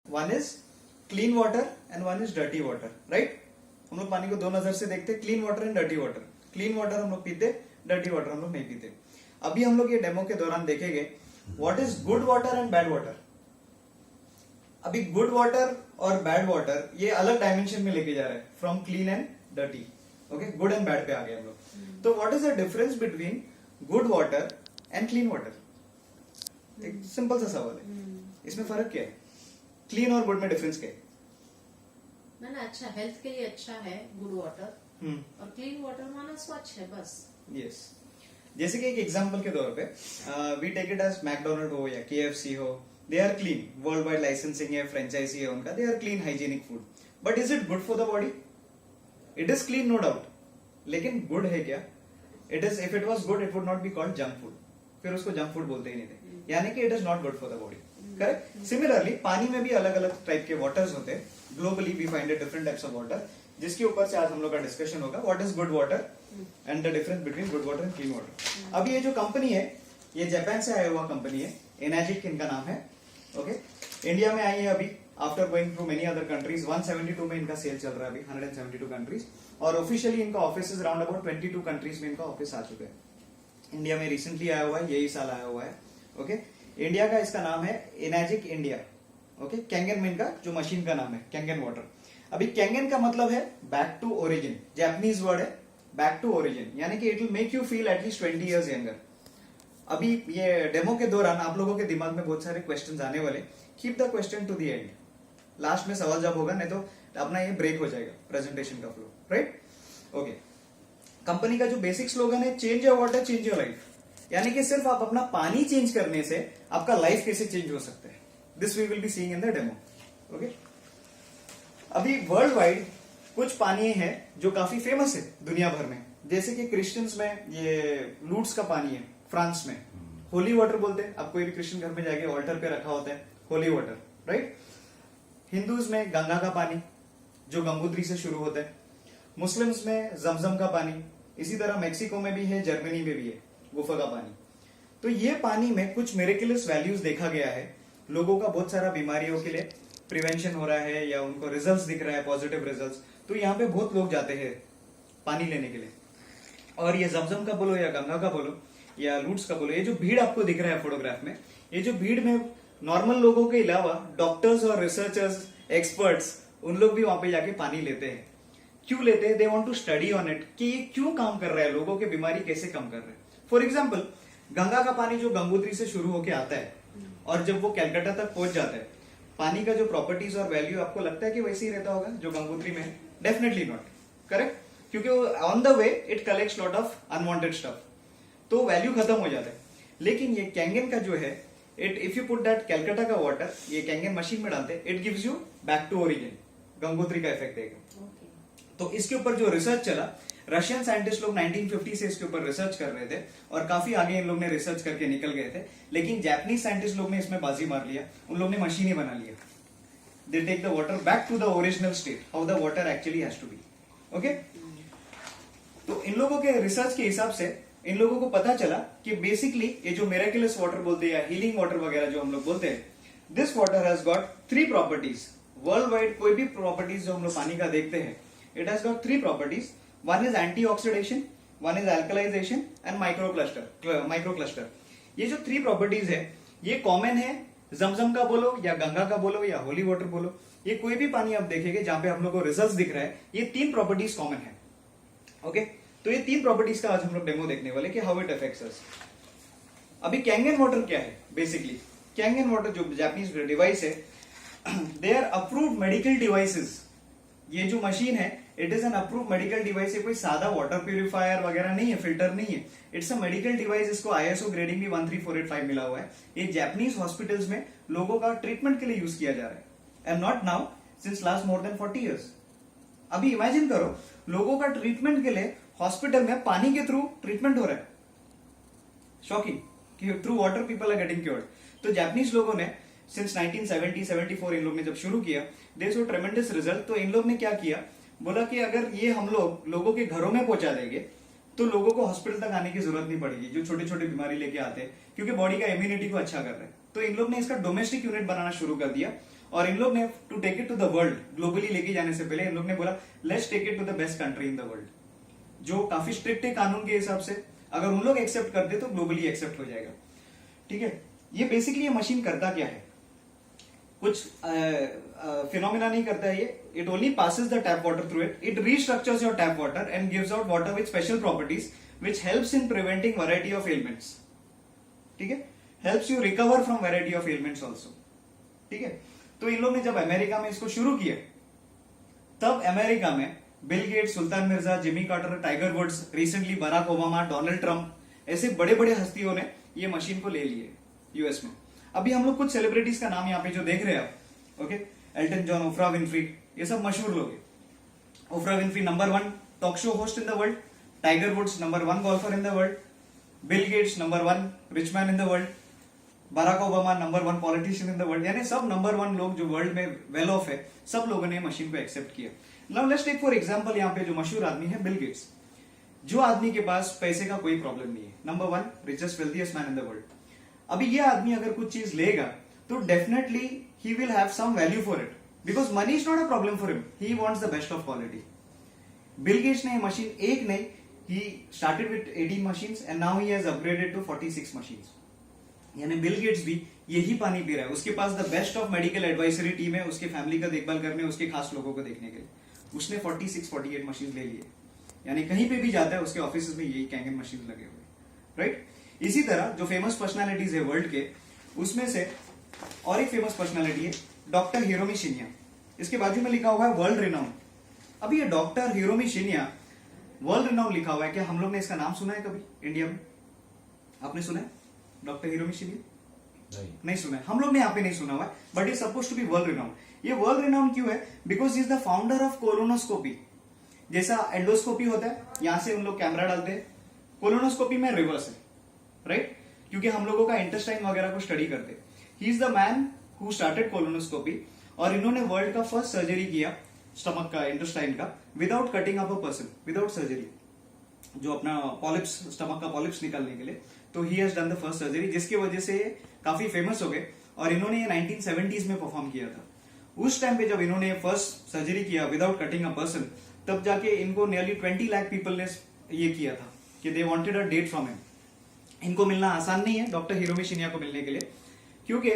One is clean water and one is dirty water, right. हम लोग पानी को दो नजर से देखते हैं, clean water and dirty water. Clean water हम लोग पीते, डर्टी वाटर हम लोग नहीं पीते। अभी हम लोग ये डेमो के दौरान देखेंगे what is good water and bad water. अभी गुड वाटर और बैड वाटर ये अलग डायमेंशन में लेके जा रहे हैं, from clean and dirty. Okay, good and bad पे आ गए हम लोग। तो what is the difference between good water and clean water? एक सिंपल सा सवाल है, इसमें फर्क क्या है? क्लीन और गुड में डिफरेंस क्या है? ना अच्छा, हेल्थ के लिए अच्छा है गुड वाटर, और क्लीन वाटर माना स्वच्छ है बस। यस, जैसे कि एक एग्जांपल के तौर पे we take it as McDonald हो या केएफसी हो, they are clean, world wide licensing है, फ्रेंचाइजी है उनका, they are clean hygienic food. But is it good for the body? It is clean no doubt, लेकिन गुड है क्या? It is, if it was good it would not be called junk food, फिर उसको junk food बोलते ही नहीं थे, यानी कि it is not good for the body. Correct. Similarly पानी में भी अलग अलग टाइप के वाटर्स होते हैं, globally we find different types of water, जिसके ऊपर से आज हम लोग का डिस्कशन होगा, what is good water and the difference between good water and clean water. अब ये जो कंपनी है ये जापान से आया हुआ कंपनी है, एनर्जिक इनका नाम है। ओके, इंडिया में आई है अभी after going through many other countries. 172 में इनका सेल चल रहा है अभी, 172 कंट्रीज, और ऑफिशियली इनका ऑफिस राउंड अबाउट 22 कंट्रीज में इनका ऑफिस आ चुका है। इंडिया में रिसेंटली आया हुआ है, यही साल आया हुआ है। ओके, इंडिया का इसका नाम है एनर्जिक इंडिया। ओके, कैंगन में इनका जो मशीन का नाम है कैंगन वाटर। अभी कैंगन का मतलब है back to origin, Japanese word है बैक टू ओरिजिन, यानी कि it will make you feel at least 20 years younger. अभी ये डेमो के दौरान आप लोगों के दिमाग में बहुत सारे क्वेश्चंस आने वाले, keep the question to the end, last में सवाल जब होगा, नहीं तो अपना ये ब्रेक हो जाएगा प्रेजेंटेशन का फ्लो, राइट। ओके, कंपनी का जो बेसिक स्लोगन है change your water change your life, यानी कि सिर्फ आप अपना पानी चेंज करने से आपका लाइफ कैसे चेंज हो सकता है, this we will be seeing in the demo. Okay, अभी वर्ल्ड वाइड कुछ पानी है जो काफी फेमस है दुनिया भर में, जैसे कि क्रिश्चियंस में ये लूट्स का पानी है, फ्रांस में होली वाटर बोलते हैं। आप कोई भी क्रिश्चियन घर में जाके ऑल्टर पे रखा होता है होली वाटर, राइट। हिंदूज में गंगा का पानी जो गंगोत्री से शुरू होता है, मुस्लिम्स में जमजम का पानी, इसी तरह मेक्सिको में भी है, जर्मनी में भी है गुफा का पानी। तो ये पानी में कुछ मिरेकुलस वैल्यूज देखा गया है, लोगों का बहुत सारा बीमारियों के लिए प्रिवेंशन हो रहा है या उनको रिजल्ट्स दिख रहा है, पॉजिटिव रिजल्ट्स, तो यहाँ पे बहुत लोग जाते हैं पानी लेने के लिए। और ये जमजम का बोलो या गंगा का बोलो या लूट्स का बोलो, ये जो भीड़ आपको दिख रहा है फोटोग्राफ में, ये जो भीड़ में नॉर्मल लोगों के अलावा डॉक्टर्स और रिसर्चर्स, एक्सपर्ट्स, उन लोग भी वहां पे जाके पानी लेते हैं। क्यों लेते हैं? They want to study on it कि ये क्यों काम कर रहा है, लोगों के बीमारी कैसे कम कर रहे हैं। फॉर एग्जाम्पल, गंगा का पानी जो गंगोत्री से शुरू होकर आता है और जब वो कैलकाटा तक पहुंच जाता है, पानी का जो प्रॉपर्टीज और वैल्यू आपको लगता है कि वैसे ही रहता होगा जो गंगोत्री में है? डेफिनेटली नॉट, करेक्ट, क्योंकि on the way it collects lot of unwanted stuff, तो वैल्यू खत्म हो जाता है। लेकिन ये कैंगन का जो है, it if you put that Calcutta का वाटर ये कैंगन मशीन में डालते हैं, it gives you back to origin, Gangotri का इफेक्ट देगा। तो इसके ऊपर जो रिसर्च चला, रशियन साइंटिस्ट लोग 1950 से इसके ऊपर रिसर्च कर रहे थे और काफी आगे इन लोग ने रिसर्च करके निकल गए थे, लेकिन जापानीज साइंटिस्ट लोग ने इसमें बाजी मार लिया, उन लोग ने मशीन ही बना लिया। They take the water back to the original state, how the water actually has to be. Okay, तो इन लोगों के रिसर्च के हिसाब से इन लोगों को पता चला कि बेसिकली ये जो मिरेकुलस वाटर बोलते हैं या हीलिंग वाटर वगैरह जो हम लोग बोलते हैं, this water has got 3 properties. World wide कोई भी प्रॉपर्टीज जो हम लोग पानी का देखते हैं, it has got 3 properties. One is antioxidation, one is alkalisation and microcluster. ये जो 3 प्रॉपर्टीज है ये कॉमन है, जमजम का बोलो या गंगा का बोलो या होली वाटर बोलो, ये कोई भी पानी आप देखेंगे जहां पे हम लोग को रिजल्ट दिख रहा है, ये 3 प्रॉपर्टीज कॉमन है। ओके, तो ये 3 प्रॉपर्टीज का आज हम लोग डेमो देखने वाले कि हाउ इट अफेक्ट्स अस। अभी कैंगन वाटर क्या है? बेसिकली कैंगन वाटर जो जापानीज डिवाइस है, they are approved medical devices. ये जो मशीन है it is an approved medical device, ये कोई सादा वाटर प्यूरिफायर वगैरह नहीं है, फिल्टर नहीं है, इट्स अ मेडिकल डिवाइस। इसको ISO ग्रेडिंग भी 13485 मिला हुआ है। ये जापानीज हॉस्पिटल्स में लोगों का ट्रीटमेंट के लिए यूज किया जा रहा है, and not now, since last more than 40 years. अभी इमेजिन करो, लोगों का ट्रीटमेंट के लिए हॉस्पिटल में पानी के थ्रू ट्रीटमेंट हो रहा है। शॉकिंग कि through water people are getting cured. तो जापानीज लोगों ने सिंस 1970-74 इन लोग ने जब शुरू किया, दे सो ट्रेमेंडस रिजल्ट। तो इन लोग ने क्या किया, बोला कि अगर ये हम लोग लोगों के घरों में पहुंचा देंगे तो लोगों को हॉस्पिटल तक आने की जरूरत नहीं पड़ेगी, जो छोटी छोटी बीमारी लेके आते हैं, क्योंकि बॉडी का इम्यूनिटी को अच्छा कर रहे हैं। तो इन लोग ने इसका डोमेस्टिक यूनिट बनाना शुरू कर दिया और इन लोग ने to take it to the world, globally लेके जाने से पहले इन लोग ने बोला let's take it to the best country in the world, जो काफी स्ट्रिक्ट है कानून के हिसाब से। अगर उन लोग एक्सेप्ट कर दे तो ग्लोबली एक्सेप्ट हो जाएगा। ठीक है, ये बेसिकली ये मशीन करता क्या है, कुछ फिनोमिना नहीं करता है ये। It only passes the tap water through it, it restructures your tap water and gives out water with special properties which helps in preventing variety of elements. ठीक है, helps you recover from variety of elements also. ठीक है, तो इन लोग ने जब America में इसको शुरू किया, तब अमेरिका में Bill Gates, Sultan Mirza, Jimmy Carter, Tiger Woods, recently Barack Obama, Donald Trump, ऐसे बड़े बड़े हस्तियों ने ये मशीन को ले लिए यूएस में। अभी हम लोग कुछ सेलिब्रिटीज का नाम यहाँ पे जो देख रहे हैं आप, okay, Elton John, Oprah Winfrey, ये सब मशहूर लोग हैं। Oprah Winfrey number 1 talk show host in the world, Tiger Woods number 1 golfer in the world, Bill Gates number 1 rich man in the world, Barack Obama number 1 politician in the world, यानी सब number 1 लोग जो world में well of है, सब लोगों ने machine को एक्सेप्ट किया। Now let's take for example यहाँ पे जो मशहूर आदमी है बिल गेट्स, जो आदमी के पास पैसे का कोई प्रॉब्लम नहीं है, number 1 richest wealthiest man in the world. अभी ये आदमी अगर कुछ चीज लेगा तो definitely he will have some value for it, because money is not a problem for him, he wants the best of quality. Bill Gates ने ये मशीन एक नहीं, he started with 18 machines and now he has upgraded to 46 machines. यानी Bill Gates भी यही पानी पी रहा है, उसके पास the best of medical advisory team है उसके फैमिली का देखभाल करने, उसके खास लोगों को देखने के लिए। उसने 46-48 मशीन ले लिए, यानी कहीं पे भी जाता है उसके ऑफिस में यही कैंगन मशीन लगे हुए, राइट। इसी तरह जो फेमस पर्सनालिटीज है वर्ल्ड के, उसमें से और एक फेमस पर्सनालिटी है डॉक्टर हिरोमी शिन्या। इसके बाजू में लिखा हुआ है वर्ल्ड रिनाउंड। अभी ये doctor Hiromi Shinya world renowned लिखा हुआ है, क्या हम लोग ने इसका नाम सुना है कभी इंडिया में? आपने सुना है डॉक्टर हिरोमी शिन्या? नहीं सुना है, हम लोग ने यहाँ पे नहीं सुना हुआ है, but is suppose to be world renowned. ये वर्ल्ड रिनाउंड क्यों है? Because is the founder of colonoscopy. जैसा एंडोस्कोपी होता है, यहां से उन लोग कैमरा डालते हैं, कोलोनोस्कोपी में रिवर्स है, राइट, क्योंकि हम लोगों का इंटेस्टाइन वगैरह को स्टडी करते। ही is the man who started colonoscopy, और इन्होंने वर्ल्ड का फर्स्ट सर्जरी किया स्टमक का, इंटेस्टाइन का, without cutting up a person, without surgery, जो अपना पॉलिप्स, स्टमक का पॉलिप्स निकालने के लिए। तो he has done the first surgery, जिसकी वजह से काफी फेमस हो गए, और इन्होंने ये 1970s में परफॉर्म किया था। उस टाइम पे जब इन्होंने फर्स्ट सर्जरी किया विदाउट कटिंग अ पर्सन, तब जाके इनको नियरली 20 लाख पीपल ने ये किया था कि they wanted a date from him. इनको मिलना आसान नहीं है डॉक्टर हिरोमी शिन्या को मिलने के लिए, क्योंकि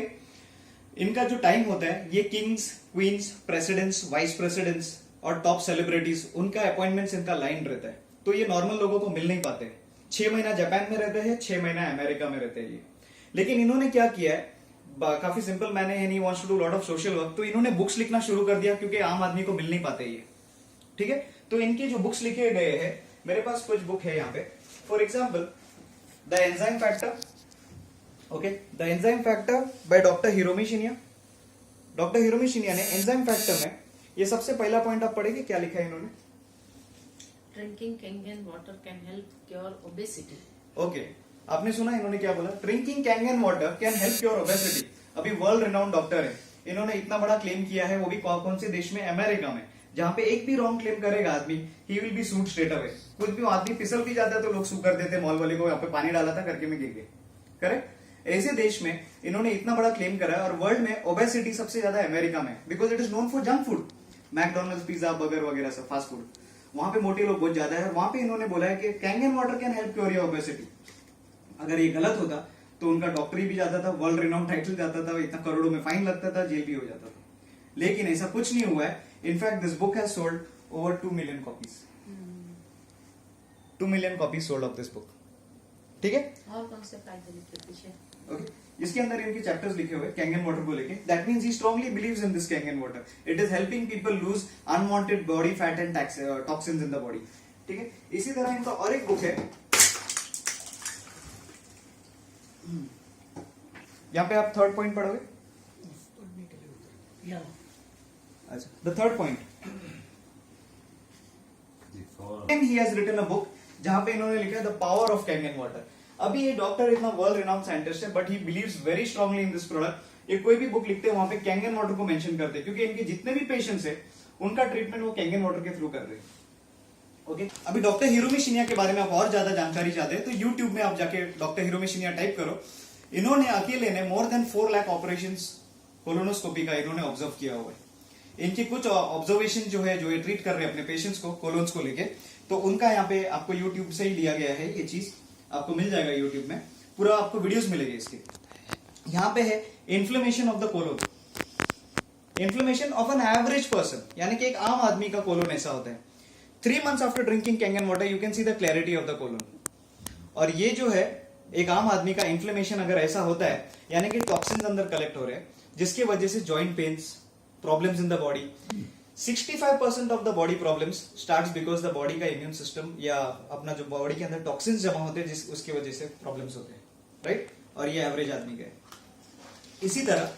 इनका जो टाइम होता है, ये kings, queens, presidents, vice presidents और टॉप सेलिब्रिटीज, उनका अपॉइंटमेंट्स इनका लाइन रहता है, तो ये नॉर्मल लोगों को मिल नहीं पाते। 6 महीना जापान में रहते हैं, 6 महीना अमेरिका में रहते हैं ये। लेकिन इन्होंने क्या किया है, काफी सिंपल मैन है, he wants to do lot of social work, तो इन्होंने बुक्स लिखना शुरू कर दिया, क्योंकि आम आदमी को मिल नहीं पाते ये। ठीक है, तो इनके जो बुक्स लिखे गए हैं, मेरे पास कुछ बुक है यहाँ पे। For example the enzyme factor, okay, the enzyme factor by doctor Hiromi Shinya. Doctor Hiromi Shinya ने एंजाइम फैक्टर में ये सबसे पहला पॉइंट आप पढ़ेंगे, क्या लिखा है इन्होंने? Drinking Kangen water can help cure obesity. Okay, आपने सुना इन्होंने क्या बोला? Drinking Kangen water can help cure obesity. अभी वर्ल्ड रिनाउंड डॉक्टर है, इन्होंने इतना बड़ा क्लेम किया है, वो भी कौन से देश में? अमेरिका में, जहां पे एक भी रॉन्ग क्लेम करेगा आदमी, he will be sued straight away. कुछ भी आदमी फिसल भी जाता है तो लोग सू कर देते, मॉल वाले को यहाँ पे पानी डाला था करके में गिर गए, करेक्ट। ऐसे देश में इन्होंने इतना बड़ा क्लेम करा है, और वर्ल्ड में ओबेसिटी सबसे ज्यादा अमेरिका में, because it is known for junk food, McDonald's, pizza, burger वगैरह सब फास्ट फूड, वहां पे मोटे लोग बहुत ज्यादा है। और वहां पे इन्होंने बोला है कि Kangen water can help cure your obesity. अगर ये गलत होता तो उनका डॉक्टरी भी जाता था, वर्ल्ड रिनाउंड टाइटल जाता था, इतना करोड़ों में फाइन लगता था, जेल भी हो जाता था। लेकिन ऐसा कुछ नहीं हुआ है। In fact this book has sold over 2 million copies, 2 million copies sold off this book. ठीक है, और कौन से फायदे लिखे पीछे? ओके, इसके अंदर इनके चैप्टर्स लिखे हुए कैंगन वाटर को लेके। That means he strongly believes in this Kangen water, it is helping people lose unwanted body fat and toxins in the body. ठीक है, इसी तरह इनका और एक बुक है, यहाँ पे आप थर्ड पॉइंट पढ़ोगे। अच्छा, the third point, he has written a book जहां पे इन्होंने लिखा है the power of Kangen water. अभी ये डॉक्टर इतना वर्ल्ड रिनाउंड साइंटिस्ट है, but he believes very strongly in this product. ये कोई भी बुक लिखते हैं वहां पे कैंगन वाटर को मेंशन करते हैं, क्योंकि इनके जितने भी पेशेंट्स है उनका ट्रीटमेंट वो कैंगन वाटर के थ्रू कर रहे हैं। ओके, अभी डॉक्टर हिरोमी शिन्या के बारे में आप और ज्यादा जानकारी चाहते हैं तो यूट्यूब में आप जाके डॉक्टर हिरोमी शिन्या टाइप करो। इन्होंने अकेले ने more than 4 lakh operations colonoscopy का इन्होंने ऑब्जर्व किया हुआ है। इनकी कुछ ऑब्जर्वेशन जो है, जो ये ट्रीट कर रहे हैं अपने पेशेंट्स को कोलोन्स को लेके, तो उनका यहाँ पे आपको यूट्यूब से ही लिया गया है। ये चीज आपको मिल जाएगा यूट्यूब में, पूरा आपको वीडियोस मिलेंगे इसके। यहाँ पे है inflammation of the colon, inflammation of an average person, यानी कि एक आम आदमी का कोलोन ऐसा होता है। 3 months after drinking Kangen water you can see the clarity of the colon. और ये जो है एक आम आदमी का इन्फ्लेमेशन अगर ऐसा होता है, यानी कि टॉक्सिन्स अंदर कलेक्ट हो रहे हैं, जिसकी वजह से joint pains, problems in the body, 65% of the body problems starts because the body का इम्यून सिस्टम या अपना जो बॉडी के अंदर टॉक्सिन्स जमा होते हैं, जिस उसकी वजह से प्रॉब्लम्स होते हैं, राइट। और ये एवरेज आदमी का है। इसी तरह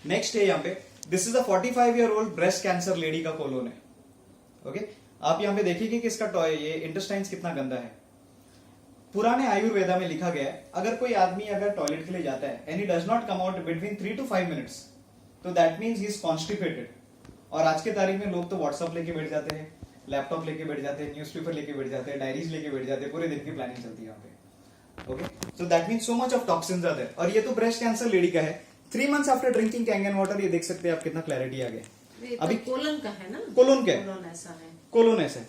नेक्स्ट है यहाँ पे, this is a 45-year-old breast cancer lady का कोलोन है। ओके, आप यहाँ पे देखिए कि इसका ये इंटेस्टाइन्स कितना गंदा है। पुराने आयुर्वेदा में लिखा गया है, अगर कोई आदमी अगर टॉयलेट के लिए जाता है and he does not come out between 3 to 5 minutes, तो that means he is constipated. और आज के तारीख में लोग तो व्हाट्सएप लेके बैठ जाते हैं, लैपटॉप लेके बैठ जाते हैं, न्यूज़पेपर लेके बैठ जाते हैं, डायरीज लेके बैठ जाते हैं, पूरे दिन की प्लानिंग चलती है यहाँ पे। Okay, so that means so much of toxins are there. और ये तो ब्रेस्ट कैंसर लेडी का है। 3 months after drinking Kangen water, ये देख सकते हैं आप कितना क्लैरिटी आ गया। अभी कोलन का है ना, कोलोन का है, कोलन ऐसा है, कोलोन ऐसा है,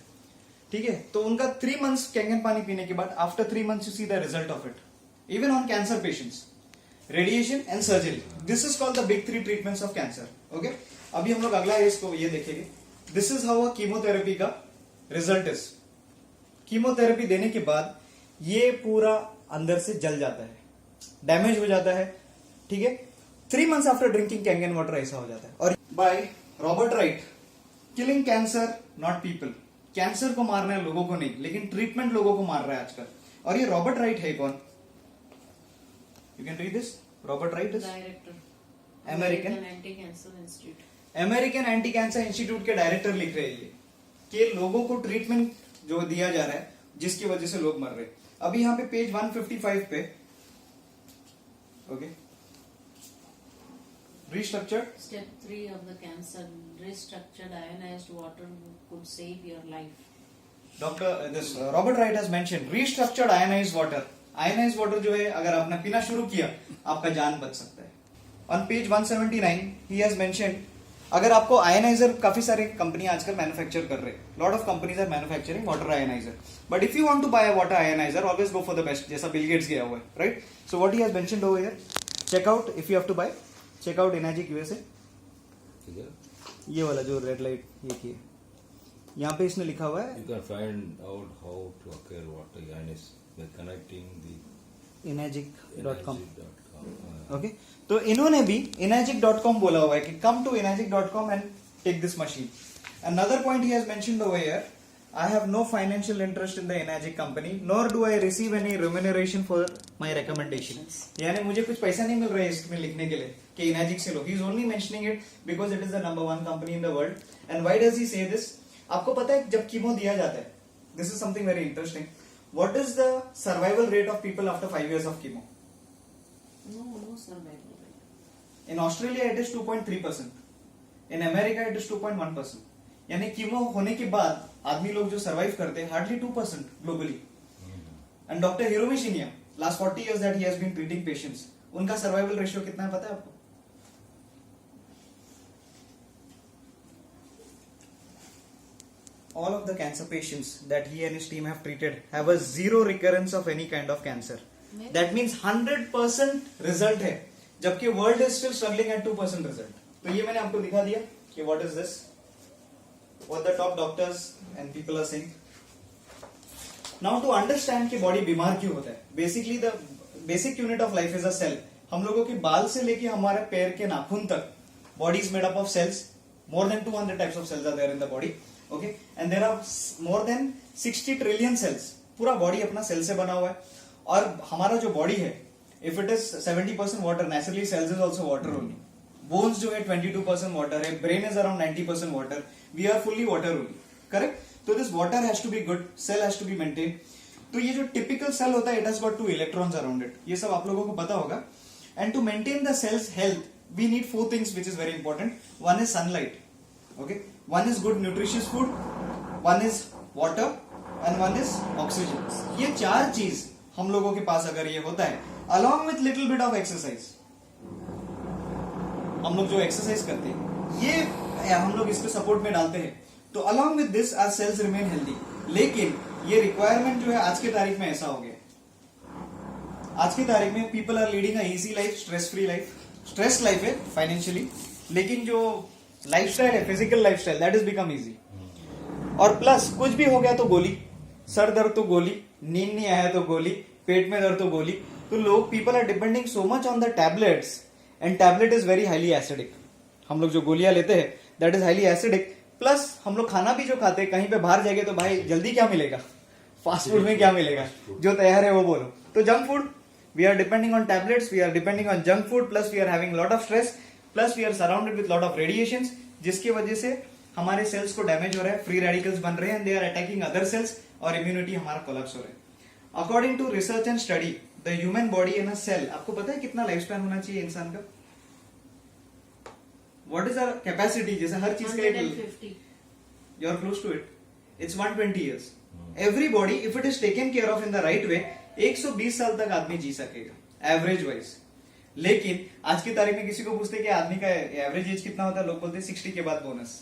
ठीक है। तो उनका 3 months कैंगन पानी पीने के बाद, after 3 months you see the result of it, even on cancer patients, radiation and surgery. This is called the big 3 treatments of cancer. Okay, अभी हम लोग अगला है इसको ये देखेंगे। This is how a chemotherapy का रिजल्ट इज। कीमोथेरेपी देने के बाद ये पूरा अंदर से जल जाता है, डैमेज हो जाता है, ठीक है। 3 months after drinking Kangen water ऐसा हो जाता है। और by Robert right, killing cancer not people. Cancer को मारना है लोगों को नहीं, लेकिन ट्रीटमेंट लोगों को मार रहा है आजकल। और ये रॉबर्ट राइट है कौन? You can read this. Robert right is director American anti cancer institute, American anti cancer institute के डायरेक्टर लिख रहे हैं ये कि लोगों को ट्रीटमेंट जो दिया जा रहा है, जिसकी वजह से लोग मर रहे हैं। अभी यहाँ पे पेज 155 पे, okay, restructured step 3 of the cancer, restructured ionized water could save your life. Robert Wright has mentioned restructured ionized water. Ionise water जो है, अगर आपने पीना शुरू किया, आपका जान बच सकता है। On page 179 he has mentioned, अगर आपको आयनाइजर, काफी सारे कंपनियां आजकल मैन्युफैक्चर कर रहे हैं, lot of companies are manufacturing water ioniser, but if you want to buy a water ioniser, always go for the best, जैसा बिल गेट्स गया हुआ है, right. So what he has mentioned over here, check out if you have to buy, check out Enagic USA, ये वाला जो red light ये की है, यहाँ पे इसने लिखा हुआ है, You can find out how to acquire water ionized by connecting the inagic.com. energy.com. Okay, तो इन्होंने भी inagic.com बोला हुआ है कि come to inagic.com and take this machine. Another point he has mentioned over here, I have no financial interest in the Inagic company, nor do I receive any remuneration for my recommendation. यानी मुझे कुछ पैसा नहीं मिल रहा है इसमें लिखने के लिए कि Inagic से लो। He is only mentioning it because it is the number 1 company in the world. And why does he say this? आपको पता है जब कीमो दिया जाता है, this is something very interesting. What is the survival rate of people after 5 years of chemo? No survival rate. In Australia it is 2.3%. In America it is 2.1%. यानी chemo होने के बाद आदमी लोग जो सर्वाइव करते हैं hardly 2% globally. And doctor Hiromi शिनिया, last 40 years that he has been treating patients, उनका सर्वाइवल रेशियो कितना है पता है आपको? All of the cancer patients that he and his team have treated have a 0 recurrence of any kind of cancer. That means 100% result है, जबकि world is still struggling eight 2% result. तो ये मैंने आपको दिखा दिया कि what is this, what the top doctors and people are saying. Now to understand कि बॉडी बीमार क्यों होता है, basically the basic unit of life is a cell. हम लोगों के बाल से लेके हमारे पैर के नाखून तक body is made up of cells. More than 200 types of cells are there in the body, okay, and there are more than 60 trillion cells. पूरा बॉडी अपना सेल से बना हुआ है। और हमारा जो बॉडी है, if it is 70% water, naturally cells is also water only. Bones जो है 22% वाटर है, brain is around 90% water, we are fully water only, correct. तो this water has to be good, cell has to be maintain. तो ये जो typical cell होता है, it has got 2 electrons around it, ये सब आप लोगों को पता होगा। And to maintain the cells health we need 4 things which is very important. One is sunlight, okay, one is good nutritious food, one is water and one is oxygen. ये 4 चीज हम लोगों के पास अगर ये होता है, along with little bit of exercise, हम लोग जो एक्सरसाइज करते हैं ये हम लोग इसको सपोर्ट में डालते हैं, तो along with this our cells remain healthy. लेकिन ये रिक्वायरमेंट जो है आज की तारीख में ऐसा हो गया, आज की तारीख में people are leading a easy life, stress free life. Stress life है फाइनेंशियली, लेकिन जो लाइफस्टाइल है, physical lifestyle, that is become easy. और प्लस कुछ भी हो गया तो गोली, सर दर्द तो गोली, नींद नहीं आया तो गोली, पेट में दर्द तो गोली। तो लोग people are depending so much on the tablets, and tablet is very highly acidic. हम लोग जो गोलियां लेते हैं that is highly acidic. Plus हम लोग खाना भी जो खाते हैं, कहीं पे बाहर जाएंगे तो भाई जल्दी क्या मिलेगा, फास्ट फूड में क्या मिलेगा, जो तैयार है वो बोलो। तो junk food, we are depending on tablets, we are depending on junk food, plus we are having lot of stress, plus we are surrounded with lot of radiations, जिसकी वजह से हमारे सेल्स को डैमेज हो रहा है, फ्री रेडिकल्स बन रहे हैं, they are attacking other cells, और इम्यूनिटी हमारा कोलैप्स हो रहा है। According to research and study, the human body in a cell, आपको पता है कितना लाइफ स्पैन होना चाहिए इंसान का? What is our capacity? जैसे हर चीज का एक, 150. you are close to it, it's 120 years. Everybody, if it is taken care of in the right way, 120 साल तक आदमी जी सकेगा एवरेज वाइज। लेकिन आज की तारीख में किसी को पूछते कि आदमी का एवरेज एज कितना होता है, लोग बोलते हैं 60 के बाद बोनस।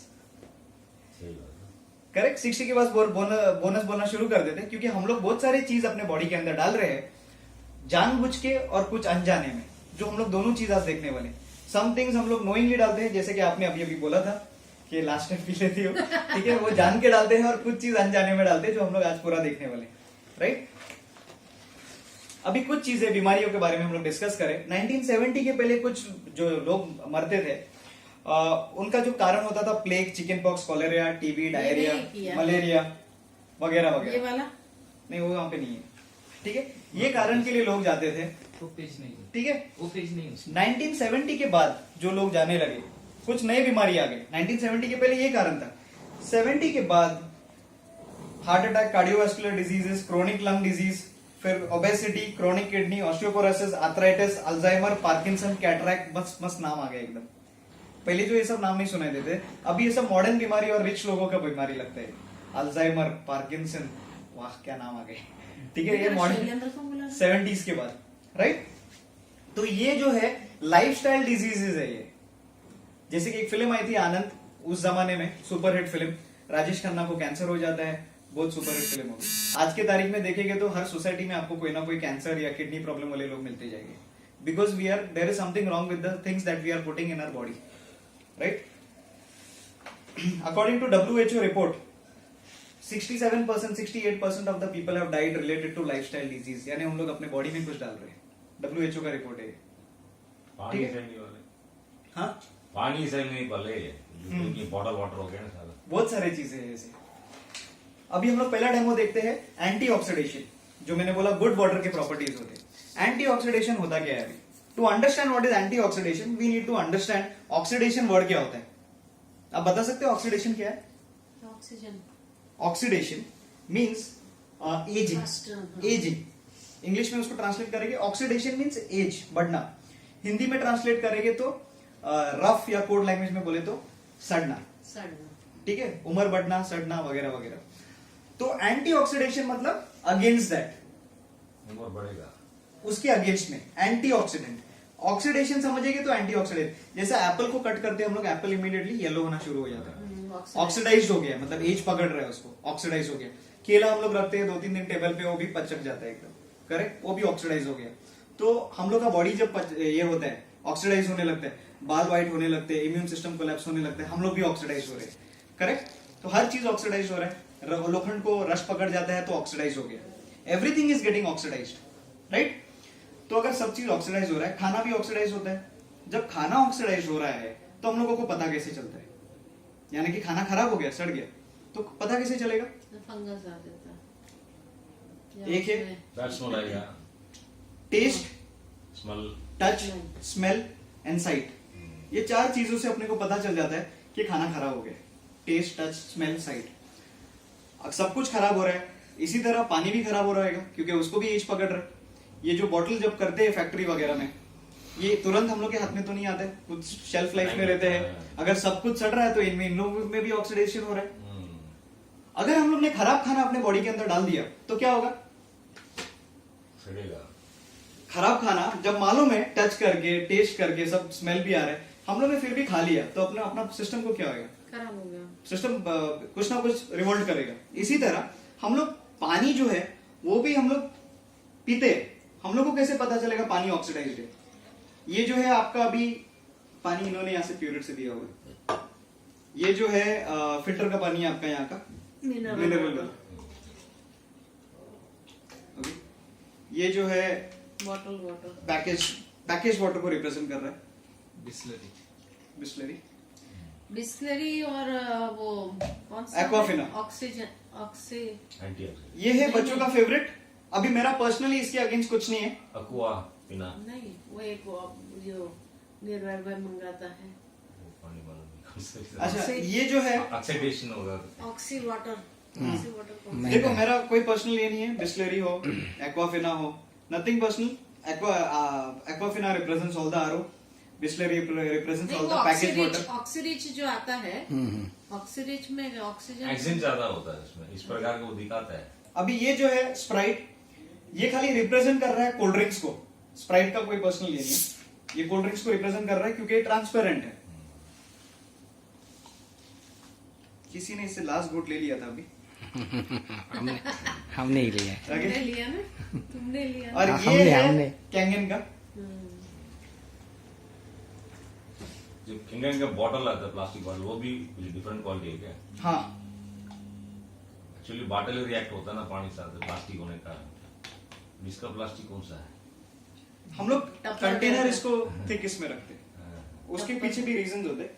करेक्ट, 60 के बाद बोनस बोलना शुरू कर देते हैं, क्योंकि हम लोग बहुत सारी चीज अपने बॉडी के अंदर डाल रहे हैं, जानबूझ के और कुछ अनजाने में, जो हम लोग दोनों चीज आज देखने वाले। सम थिंग्स हम लोग नोइंगली डालते हैं, जैसे कि आपने अभी अभी बोला था कि लास्ट टाइम पी लेती हो, ठीक है, वो जान के डालते हैं, और कुछ चीज अनजाने में डालते हैं, जो हम लोग आज पूरा देखने वाले, राइट। अभी कुछ चीजें बीमारियों के बारे में हम लोग डिस्कस करें। 1970 के पहले कुछ जो लोग मरते थे, उनका जो कारण होता था plague, chicken pox, cholera, TB, diarrhoea, malaria वगैरह ये वगैरह। वाला नहीं, वो वहां पे नहीं है, ठीक है। ये कारण के लिए लोग जाते थे, वो पेज नहीं, ठीक है। वो पेज नहीं उसमें। 1970 के बाद जो लोग जाने लगे, कुछ नए बीमारी आ गए। 1970 के पहले ये कारण था, 70 के बाद heart attack, cardiovascular diseases, chronic lung disease, फिर obesity, chronic kidney, osteoporosis, arthritis, Alzheimer, Parkinson, cataract, मस्त मस्त नाम आ गए एकदम। पहले जो ये सब नाम नहीं सुनाई देते, अभी ये सब मॉडर्न बीमारी और रिच लोगों का बीमारी लगता है। अल्जाइमर, पार्किंसन, वाह क्या नाम आ गए, ठीक है। ये मॉडर्न 70s के बाद, राइट। तो ये जो है लाइफस्टाइल डिजीजेज है ये। जैसे कि एक फिल्म आई थी आनंद, उस जमाने में सुपरहिट फिल्म, राजेश खन्ना को कैंसर हो जाता है, बहुत सुपरहिट फिल्म होगी। आज के तारीख में देखेंगे तो हर सोसाइटी में आपको कोई ना कोई कैंसर या किडनी प्रॉब्लम वाले लोग मिलते जाएंगे, because we are, there is something wrong with the things that we are putting in our body, right. According to WHO report, 67%, 68% of the people have died related to lifestyle disease, यानी हम लोग अपने body में कुछ डाल रहे हैं। WHO का रिपोर्ट है, पानी ठीक है? से नहीं वाले, हाँ, पानी से नहीं वाले, बॉटल वाटर हो गया ना सारा। बहुत सारी चीजें हैं ऐसे। अभी हम लोग पहला डेमो देखते हैं, एंटीऑक्सीडेशन। जो मैंने बोला गुड वाटर के प्रॉपर्टीज होते हैं। एंटीऑक्सीडेशन होता क्या है? अभी to understand what is antioxidation, we need to understand oxidation word क्या होता है। आप बता सकते हो ऑक्सीडेशन क्या है? Oxygen, oxidation means ageing, ageing. English में उसको ट्रांसलेट करेंगे, ऑक्सीडेशन मीन्स एज, बढ़ना। हिंदी में ट्रांसलेट करेंगे तो रफ या कोड लैंग्वेज में बोले तो सड़ना, सड़ना, ठीक है, उम्र बढ़ना, सड़ना वगैरह वगैरह। तो एंटीऑक्सीडेशन मतलब अगेंस्ट दैट, उम्र बढ़ेगा, उसके अगेंस्ट में एंटीऑक्सीडेंट। ऑक्सीडेशन समझेंगे तो एंटीऑक्सीडेंट। जैसे एप्पल को कट करते हैं हम लोग, एप्पल इमीडिएटली येलो होना शुरू हो जाता है, ऑक्सीडाइज हो गया, मतलब एज पकड़ रहा है उसको, ऑक्सीडाइज हो गया। केला हम लोग रखते हैं 2-3 दिन टेबल पे, वो भी पचक जाता है एकदम, करेक्ट, वो भी ऑक्सीडाइज हो गया। तो हम लोग का बॉडी जब ये होता है, ऑक्सीडाइज होने लगता है, बाल व्हाइट होने लगते हैं, इम्यून सिस्टम कोलैप्स होने लगता है, हम लोग भी ऑक्सीडाइज हो रहे हैं, करेक्ट। तो हर चीज ऑक्सीडाइज हो रहा है। लोखंड को रश पकड़ जाता है तो ऑक्सीडाइज हो गया, everything is getting oxidised, right. तो अगर सब चीज ऑक्सीडाइज हो रहा है, खाना भी ऑक्सीडाइज होता है। जब खाना ऑक्सीडाइज हो रहा है तो हम लोगों को पता कैसे चलता है, यानी कि खाना खराब हो गया, सड़ गया, तो पता कैसे चलेगा? फंगस आ जाता है। एक है बैड स्मेल आएगा, taste, smell, touch, smell and sight. ये 4 चीजों से अपने को पता चल जाता है कि खाना खराब हो गया। Taste, touch, smell, sight. अब सब कुछ खराब हो रहा है, इसी तरह पानी भी खराब हो रहा है, क्योंकि उसको भी एज पकड़ रहा है। ये जो बॉटल जब करते हैं फैक्ट्री वगैरह में, ये तुरंत हम लोग के हाथ में तो नहीं आते, कुछ शेल्फ लाइफ में रहते हैं। अगर सब कुछ सड़ रहा है तो इनमें, इन लोगों में भी ऑक्सीडेशन हो रहा है। अगर हम लोग ने खराब खाना अपने बॉडी के अंदर डाल दिया तो क्या होगा? सड़ेगा। खराब खाना जब मालूम है, टच करके, टेस्ट करके, सब स्मेल भी आ रहा है, हम लोग ने फिर भी खा लिया तो अपना अपना सिस्टम को क्या होगा, खराब हो गया। सिस्टम कुछ ना कुछ रिवोल्ट करेगा। इसी तरह हम लोग पानी जो है वो भी हम लोग पीते हैं, हम लोग को कैसे पता चलेगा पानी ऑक्सीडाइज्ड है? ये जो है आपका अभी पानी इन्होंने यहाँ से प्योरिट से दिया हुआ है, ये जो है फिल्टर का पानी है आपका यहाँ का मिनरल। ओके, ये जो है बॉटल वाटर, पैकेज वाटर को रिप्रेजेंट कर रहा है, बिस्लरी बिस्लरी और वो कौन सा Aquafina। Oxy antioxidant. ये है बच्चों का फेवरेट। अभी मेरा पर्सनली इसके अगेंस्ट कुछ नहीं है। अक्वा पिना नहीं, वो एक जो निर्भय मंगाता है, वो पानी मालूम नहीं कौन सा। अच्छा, ये जो है ऑक्सीडेशन होगा। ऑक्सी वाटर, ऑक्सी वाटर कौन सा? देखो मेरा कोई पर्सनल ये नहीं है, बिस्लरी हो एक्वाफिना हो, nothing personal. Aquafina represents all the RO, Bisleri represents नहीं, ऑल वो द पैकेज वाटर। ऑक्सीरिच जो आता है, ऑक्सीरिच में ऑक्सीजन एक्सेंट ज्यादा होता है इसमें, इस प्रकार का वो दिखाता है। अभी ये जो है स्प्राइट, ये खाली रिप्रेजेंट कर रहा है कोल्ड ड्रिंक्स को। स्प्राइट का कोई पर्सनल ये नहीं है, ये कोल्ड ड्रिंक्स को रिप्रेजेंट कर रहा है क्योंकि ये ट्रांसपेरेंट है। किसी ने इससे लास्ट घूंट ले लिया था अभी। हमने ही लिया है। आगे? तुमने लिया ना, तुमने लिया ना। और हाँ, ये हमने। है कैंगन का। जो किंगन का बॉटल आता है प्लास्टिक बॉटल, वो भी कुछ डिफरेंट क्वालिटी है क्या? हाँ, एक्चुअली बॉटल रिएक्ट होता है ना पानी साथ प्लास्टिक होने का। इसका प्लास्टिक कौन सा है? हम लोग टप्पर कंटेनर वगैरह। इसको थिक इसमें रखते हैं, हाँ। उसके पीछे भी रीजन होते हैं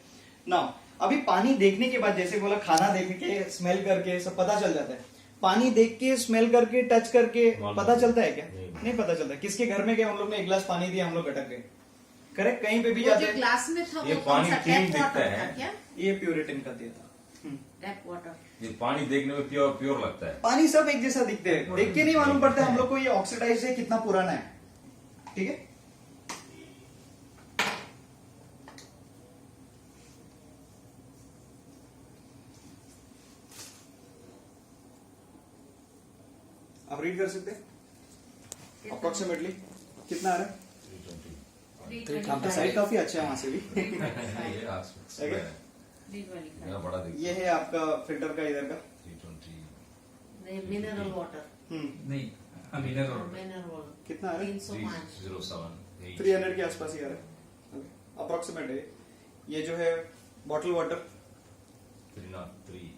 ना। अभी पानी देखने के बाद, जैसे बोला खाना देख के स्मेल करके सब पता चल जाता है, पानी देख के स्मेल करके टच करके पता चलता है क्या? नहीं पता चलता। किसके घर में गए हम लोग ने, एक गिलास पानी दिया, हम लोग अटक गए। करेक्ट, कहीं पे भी वो जाते जो हैं। ग्लास में था ये वो कौन पानी सा clean टैप दिखता वाटर है। था क्या? ये प्योरिटिन का दिया था। Tap water. ये पानी देखने में प्योर प्योर लगता है। पानी सब एक जैसा दिखते हैं, देख के नहीं मालूम पड़ता हम लोग को ये ऑक्सीडाइज है, कितना पुराना है। ठीक है, आप रीड कर सकते हैं अप्रोक्सीमेटली कितना आ रहा है? 320। आपका साइड काफी अच्छा है वहां से भी। ये आसपास Okay. है। मेरा बड़ा दिखता ये है आपका फिल्टर का इधर का। 320। मिनरल वाटर, नहीं मिनरल मिनरल वाटर कितना आ रहा है? 305। 307 300 के आसपास ही आ रहा है, अप्रोक्सीमेट है। ये जो है बॉटल वाटर, 303।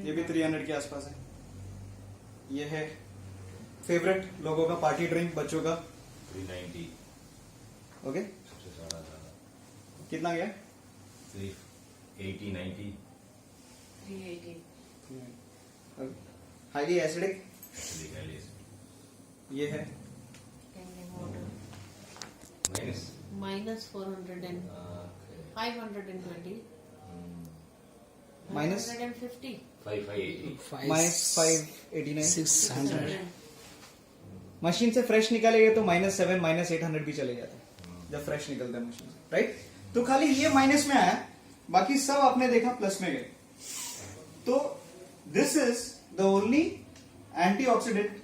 ये भी 300 के आसपास है। ये है फेवरेट लोगों का पार्टी ड्रिंक, बच्चों का। 390 ओके, सबसे ज्यादा कितना गया? 380 90 380। हाईली एसिडिक, ये है माइनस -400 520 माइनस 150 580 माइनस 589। 600। मशीन से फ्रेश निकालेंगे तो -7 -800 भी चले जाते हैं जब फ्रेश निकलता है मशीन से, राइट? तो खाली ये माइनस में आया, बाकी सब आपने देखा प्लस में गए। तो this is the only antioxidant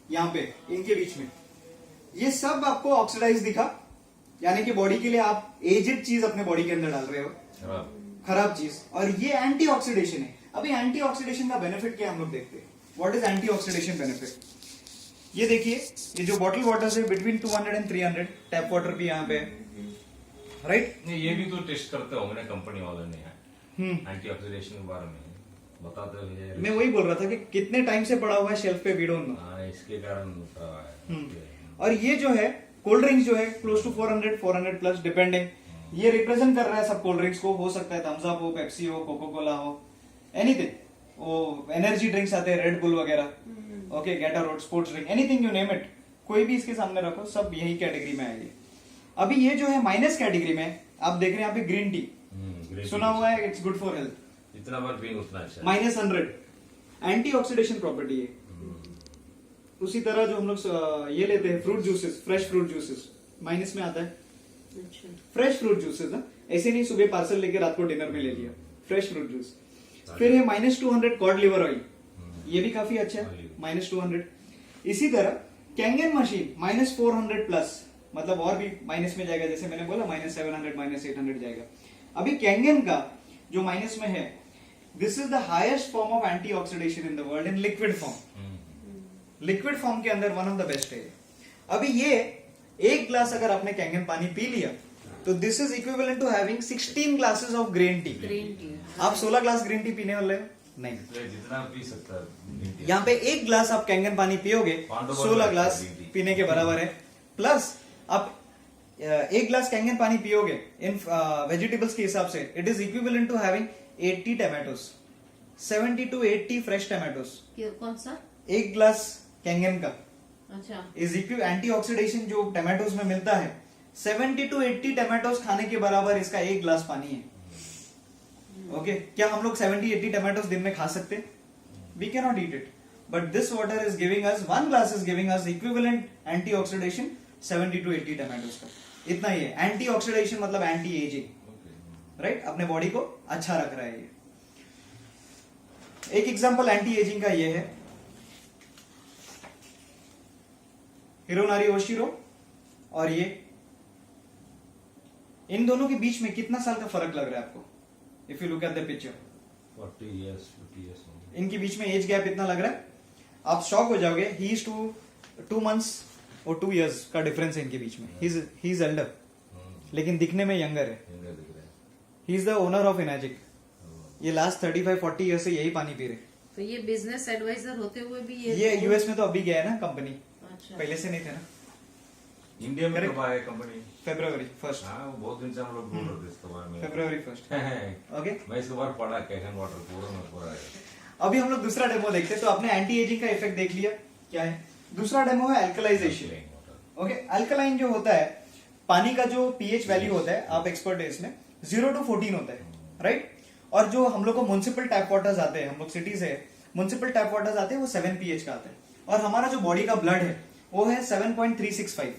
यहाँ पे इनके बीच में। ये सब आपको ऑक्सीडाइज दिखा, यानी कि बॉडी के लिए आप एजेड चीज अपने बॉडी के अंदर डाल रहे हो, खराब। खराब चीज, और ये एंटीऑक्सीडेशन है। अभी एंटीऑक्सीडेशन का बेनिफिट क्या हम लोग देखते हैं। What is antioxidation benefit? ये देखिए, ये जो बॉटल वाटर है बिटवीन 200 एंड 300, टैप वाटर भी यहाँ पे है, राइट? नहीं, ये भी तो टेस्ट करते होंगे ना कंपनी वालों ने एंटीऑक्सीडेशन के बारे में बताते हुए। मैं वही बोल रहा था कि कितने टाइम से पड़ा हुआ है शेल्फ पे, वी डोंट नो। हाँ, इसके कारण खराब है। और ये जो है कोल्ड ड्रिंक्स जो है क्लोज टू 400 प्लस डिपेंडिंग, ये रिप्रेजेंट कर रहा है सब कोल्ड ड्रिंक्स को। हो सकता है थम्स अप हो, पेप्सी हो, कोको कोला हो, एनीथिंग। वो एनर्जी ड्रिंक्स आते हैं, रेड बुल वगैरह, okay, Gatorade, sports drink, anything you name it, कोई भी इसके सामने रखो, सब यही कैटेगरी में आएगी। अभी ये जो है माइनस कैटेगरी में, आप देख रहे हैं यहाँ पे ग्रीन टी, सुना हुआ है इट्स गुड फॉर हेल्थ, जितना बार पिएंगे उतना अच्छा है। -100 एंटीऑक्सीडेशन प्रॉपर्टी है। उसी तरह जो हम लोग ये लेते हैं fruit juices, fresh fruit juices, minus में आता है। फ्रेश फ्रूट जूसेस ना, ऐसे नहीं सुबह पार्सल लेके रात को डिनर में ले लिया, फ्रेश फ्रूट जूस। फिर है -200 कॉड लिवर ऑयल, ये भी काफी अच्छा है, -200। इसी तरह कैंगन मशीन -400 प्लस, मतलब और भी माइनस में जाएगा, जैसे मैंने बोला -700 -800 जाएगा। अभी कैंगन का जो माइनस में है, this is the highest form of antioxidation in the world in liquid form. Liquid form के अंदर वन ऑफ द बेस्ट है। अभी ये एक ग्लास अगर आपने कैंगन पानी पी लिया तो this is equivalent to having 16 glasses of green tea. Green tea. आप 16 ग्लास ग्रीन टी पीने वाले हो? नहीं। इसलिए जितना पी सकता है green tea। यहाँ पे एक ग्लास आप कैंगन पानी पियोगे, पांडव 16 ग्लास green tea। पीने के बराबर है। प्लस आप एक ग्लास कैंगन पानी पियोगे इन वेजिटेबल्स के हिसाब से, it is equivalent to having 80 tomatoes, 70 to 80 fresh tomatoes. कौन सा? एक ग्लास कैंगन का अच्छा। इज इक्विव एंटीऑक्सीडेशन जो टमाटोस में मिलता है 70 to 80 टमाटोस खाने के बराबर इसका एक ग्लास पानी है। ओके क्या हम लोग 70-80 टमाटोस दिन में खा सकते? We can not eat it, but this water is giving us, one glass is giving us equivalent antioxidation 70 to 80 tomatoes का। इतना ही है। एंटीऑक्सीडेशन मतलब एंटी एजिंग, राइट? अपने बॉडी को अच्छा रख रहा है ये। एक एग्जांपल एंटी एजिंग का ये है, हिरोनारी ओशिरो और ये, इन दोनों के बीच में कितना साल का फर्क लग रहा है आपको? If you look at the picture, 40 years 50 years होंगे। इनके बीच में एज गैप इतना लग रहा है, आप शॉक हो जाओगे। ही इज 2 months और 2 years का डिफरेंस है इनके बीच में। ही इज एल्डर लेकिन दिखने में यंगर है। यंगर दिख रहा है। He is the owner of Enagic. ये लास्ट 35-40 ईयर से यही पानी पी रहे। तो ये बिजनेस एडवाइजर होते हुए भी ये यूएस में तो अभी गया है ना कंपनी, अच्छा। पहले से नहीं थे ना। इंडिया में Correct। कब आया कंपनी? February 1st। हाँ वो बहुत दिन से हम लोग बोल रहे थे इसके बारे में। February 1st। ओके मैं इसके बारे में पढ़ा कैगन वाटर पूरा में पूरा है। अभी हम लोग दूसरा डेमो देखते हैं। तो आपने एंटी एजिंग का इफेक्ट देख लिया, क्या है? दूसरा डेमो है अल्कलाइजेशन। ओके अल्कलाइन जो होता है, पानी का जो पीएच वैल्यू होता है, आप एक्सपर्ट है इसमें, 0 to 14 होता है, राइट? और जो हम लोग को म्युनिसिपल टैप वाटर्स आते हैं, हम लोग सिटी से म्युनिसिपल टैप वाटर्स आते हैं, वो 7 pH का आता है। और हमारा जो बॉडी का ब्लड है वो है 7.365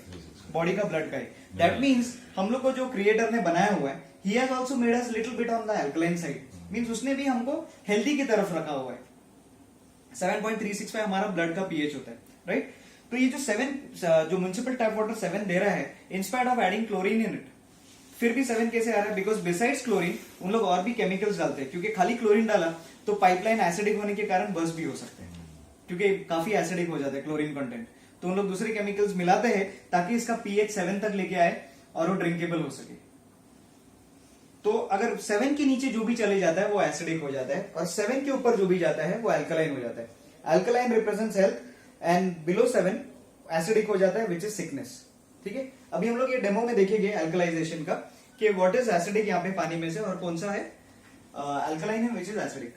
बॉडी का ब्लड का है। दैट मीन्स हम लोग को जो क्रिएटर ने बनाया हुआ है, he has also made us little bit on the alkaline side. Means उसने भी हमको हेल्दी की तरफ रखा हुआ है। 7.365 हमारा ब्लड का पीएच होता है, राइट? तो ये जो 7 जो म्युनिसिपल टैप वाटर 7 दे रहा है, inspired of adding chlorine in it, फिर भी 7 कैसे आ रहा है? बिकॉज बिसाइड्स क्लोरीन उन लोग और भी केमिकल्स डालते हैं, क्योंकि खाली क्लोरीन डाला तो पाइपलाइन एसिडिक होने के कारण बर्स्ट भी हो सकते हैं, क्योंकि काफी एसिडिक हो जाता है क्लोरीन कंटेंट। तो उन लोग दूसरे केमिकल्स मिलाते हैं ताकि इसका पीएच 7 तक लेके आए और वो ड्रिंकेबल हो सके। तो अगर 7 के नीचे जो भी चले जाता है वो एसिडिक हो जाता है, और 7 के ऊपर जो भी जाता है वो अल्कलाइन हो जाता है। Alkaline represents health and below 7 acidic हो जाता है, विच इज सिकनेस। ठीक है, अभी हम लोग ये डेमो में देखेंगे अल्कलाइजेशन का कि व्हाट इज एसिडिक यहाँ पे पानी में से और कौन सा है अल्कलाइन है, which is acidic.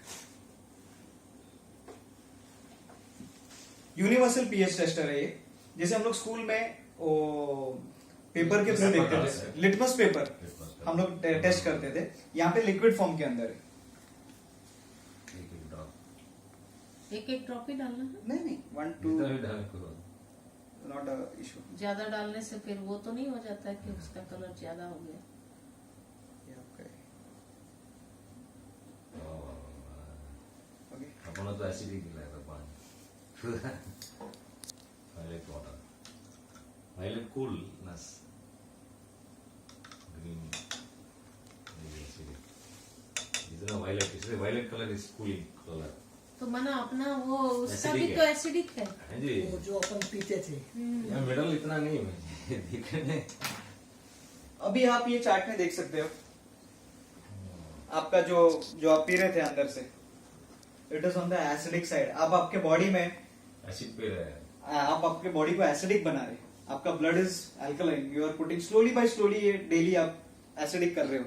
Universal pH tester है ये, जैसे हम लोग स्कूल में पेपर के थ्रू देखते थे, लिटमस पेपर हम लोग टेस्ट करते थे, यहाँ पे लिक्विड फॉर्म के अंदर है। एक एक ड्रॉप ही डालना है? नहीं 1 2 नॉट अ इशू। ज्यादा डालने से फिर वो तो नहीं हो जाता है कि उसका कलर ज्यादा हो गया? ओके अपना तो एसिडिक निकला था पानी। Violet water, violet coolness, green acidic. जितना वायलेट, इसलिए violet colour is cooling colour. तो मना अपना वो उसका Acidic भी है। तो एसिडिक है। हाँ जी, वो जो अपन पीते थे। यहाँ मिडल इतना नहीं है दिखने। अभी आप ये चार्ट में देख सकते हो, आपका जो आप पी रहे थे अंदर से, it is on the acidic side. आप आपके बॉडी में एसिड पे रहा है। आप आपके बॉडी को एसिडिक बना रहे, आपका blood is alkaline, you are putting slowly by slowly, ये डेली आप एसिडिक कर रहे हो।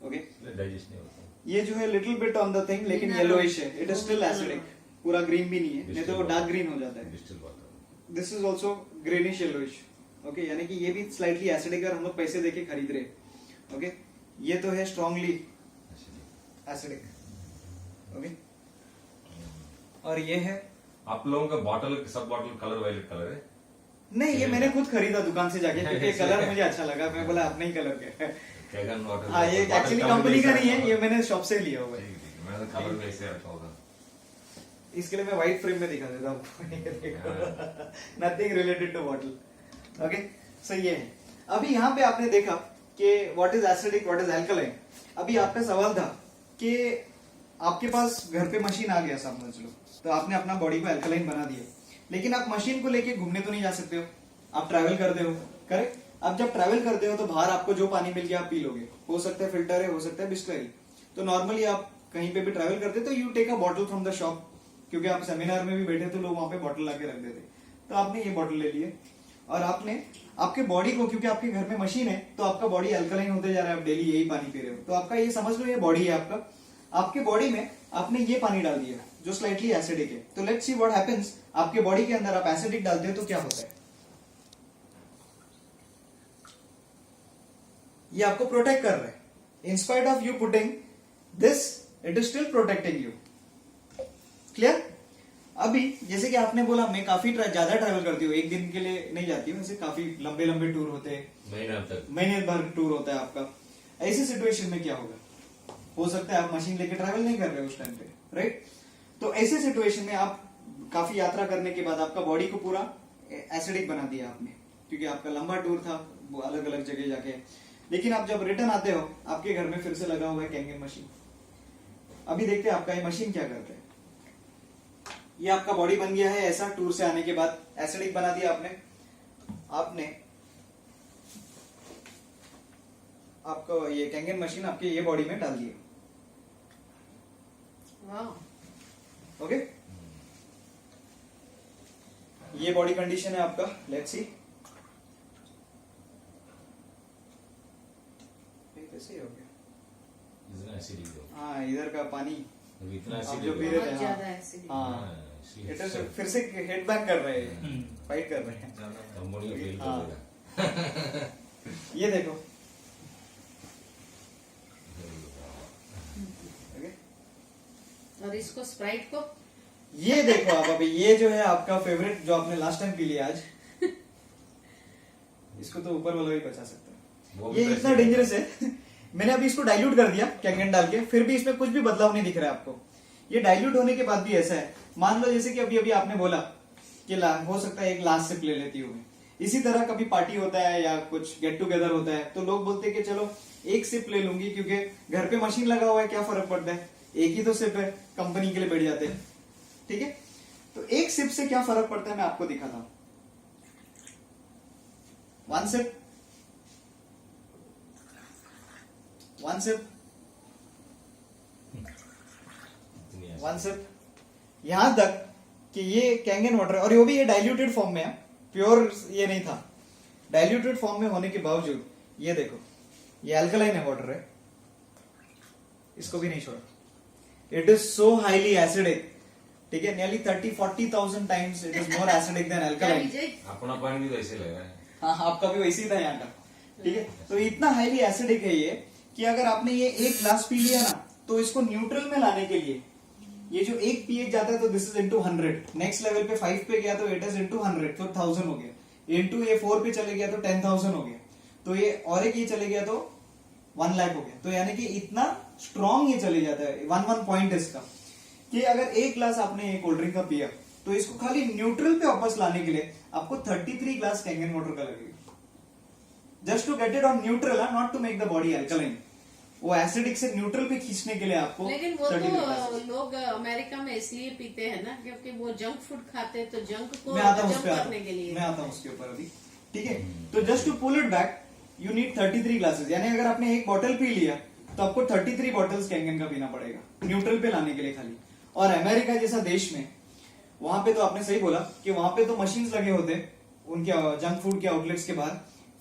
ओके डाइजेस्ट नहीं होता। ये जो है little bit on the thing, लेकिन येलोइश है, इट इज स्टिल एसिडिक, पूरा ग्रीन भी नहीं है, नहीं तो वो डार्क ग्रीन हो जाता है। Distil water. This is also greenish yellowish. Okay, यानी कि ये भी स्लाइटली एसिडिक है, हम लोग पैसे देके खरीद रहे। ओके, ये तो है स्ट्रांगली एसिडिक। ओके, और ये है, आप लोगों का बॉटल, सब बॉटल कलर वायलेट कलर है। नहीं ये मैंने खुद खरीदा दुकान से जाके, क्योंकि कलर मुझे अच्छा लगा, मैं बोला अपने ही कलर के। कैगन वाटर। हाँ, ये एक्चुअली कंपनी का नहीं है, ये मैंने शॉप से लिया हुआ है। मैंने तो कलर वैसे रखा होगा। इसके लिए मैं व्हाइट फ्रेम में दिखा देता हूँ। Nothing related to bottle. Okay, सही है। अभी यहाँ पे आपने देखा कि what is acidic what is alkaline. अभी आपका सवाल था कि आपके पास घर पे मशीन आ गया समझ लो, तो आपने अपना बॉडी को एल्कलाइन बना दिया, लेकिन आप मशीन को लेके घूमने तो नहीं जा सकते हो, आप ट्रैवल करते हो, करेक्ट। अब जब ट्रैवल करते हो तो बाहर आपको जो पानी मिल गया आप पी लोगे, हो सकता है फिल्टर है, हो सकता है बिस्लरी। तो नॉर्मली आप कहीं पे भी ट्रैवल करते तो you take a bottle from the shop, क्योंकि आप सेमिनार में भी बैठे तो लोग वहां पे बॉटल लाके रख देते, तो आपने ये बॉटल ले लिए और आपने आपके बॉडी को, क्योंकि आपके घर में मशीन है तो आपका बॉडी अल्कलाइन होते जा रहा है, आप डेली यही पानी पी रहे हो, तो आपका ये समझ लो ये बॉडी है आपका, आपके बॉडी में आपने ये पानी डाल दिया जो स्लाइटली एसिडिक है। तो लेट्स सी व्हाट हैपेंस, आपके बॉडी के अंदर आप एसिडिक डालते हो तो क्या होता है। ये आपको प्रोटेक्ट कर रहा है, in spite of you putting this it is still protecting you. Clear. अभी जैसे कि आपने बोला मैं काफी ज्यादा ट्रैवल करती हूँ, एक दिन के लिए नहीं जाती हूँ, ऐसे काफी लंबे लंबे टूर होते हैं, महीने भर टूर होता है आपका। ऐसी सिचुएशन में क्या होगा, हो सकता है आप मशीन लेके ट्रैवल नहीं कर रहे हो उस टाइम पे, राइट। तो ऐसे सिचुएशन में आप काफी यात्रा करने के बाद आपका बॉडी को पूरा एसिडिक बना दिया आपने, क्योंकि आपका लंबा टूर था, वो अलग अलग जगह जाके। लेकिन आप जब रिटर्न आते हो आपके घर में फिर से लगा हुआ है कैंगन मशीन। अभी देखते हैं आपका ये मशीन क्या करता है। ये आपका बॉडी बन गया है ऐसा, टूर से आने के बाद एसिडिक बना दिया आपने आपको ये कैंगन मशीन आपके ये बॉडी में डाल दिया। ओके, ये बॉडी कंडीशन है आपका। लेट्स सी कैसे हो गया। हाँ, इधर का पानी आप जो पी रहे थे, ज्यादा एसिडिक। हाँ इधर से फिर से हेड बैक कर रहे हैं, फाइट कर रहे हैं। हाँ। ये देखो, और इसको स्प्राइट को ये देखो आप। अभी ये जो है आपका फेवरेट जो आपने लास्ट टाइम पी लिया आज, इसको तो ऊपर वाला भी बचा सकता है। ये इतना डेंजरस है। मैंने अभी इसको डाइल्यूट कर दिया कैंगन डाल के, फिर भी इसमें कुछ भी बदलाव नहीं दिख रहा है आपको। ये डाइल्यूट होने के बाद भी ऐसा है, मान लो जैसे कि अभी अभी आपने बोला कि हो सकता है एक ग्लास सिप ले लेती हूँ मैं, इसी तरह कभी पार्टी होता है या कुछ गेट टुगेदर होता है तो लोग बोलते हैं कि चलो एक सिप ले लूंगी, क्योंकि घर पे मशीन लगा हुआ है, क्या फर्क पड़ता है, एक ही तो सिप है, कंपनी के लिए बैठ जाते हैं। ठीक है, तो एक सिप से क्या फर्क पड़ता है मैं आपको दिखाता हूं। One sip, one sip, one sip, यहां तक कि ये कैंगन वाटर, और वो भी ये डाइल्यूटेड फॉर्म में है, प्योर ये नहीं था। डाइल्यूटेड फॉर्म में होने के बावजूद ये देखो, ये अल्कलाइन है वाटर है, इसको भी नहीं छोड़ा। It is so highly acidic, ठीक है, nearly 30-40,000 times it is more acidic then alkaline. अपना पानी भी वैसे लगा है। हाँ, आपका भी वैसे ही था यहाँ का। ठीक है, तो इतना हाईली एसिडिक है ये कि अगर आपने ये एक ग्लास पी लिया ना, तो इसको न्यूट्रल में लाने के लिए ये जो एक पीएच जाता है तो this is into 100, next level पे 5 पे गया तो इट इज इनटू 100, तो 1000 हो गया, इनटू ये 4 पे चले गया तो 10,000 हो गया, तो ये और एक ये चले गया तो 1 लाख हो गया। तो यानी कि इतना स्ट्रॉन्ग ये चले जाता है। वन पॉइंट इसका कि अगर एक ग्लास आपने कोल्ड ड्रिंक का पिया तो इसको खाली न्यूट्रल पे वापस लाने के लिए आपको 33 ग्लास कैंगन वाटर का लगेगा, just to get it on neutral, not to make the body alkaline. वो एसिडिक से न्यूट्रल पे खींचने के लिए आपको। लेकिन वो 33 तो glasses। लोग अमेरिका में इसलिए पीते हैं ना, क्योंकि वो जंक फूड खाते हैं, तो जंक को मैं आता हूँ जंक उस पे, करने के लिए। मैं आता हूँ उसके ऊपर अभी। ठीक है, तो just to pull it back you need 33 glasses, यानी अगर आपने एक बॉटल पी लिया तो आपको 33 बॉटल्स कैंगन का पीना पड़ेगा न्यूट्रल पे लाने के लिए खाली। और अमेरिका जैसा देश में, वहां पे तो आपने सही बोला कि वहां पे तो मशीन्स लगे होते उनके जंक फूड के आउटलेट्स के बाहर,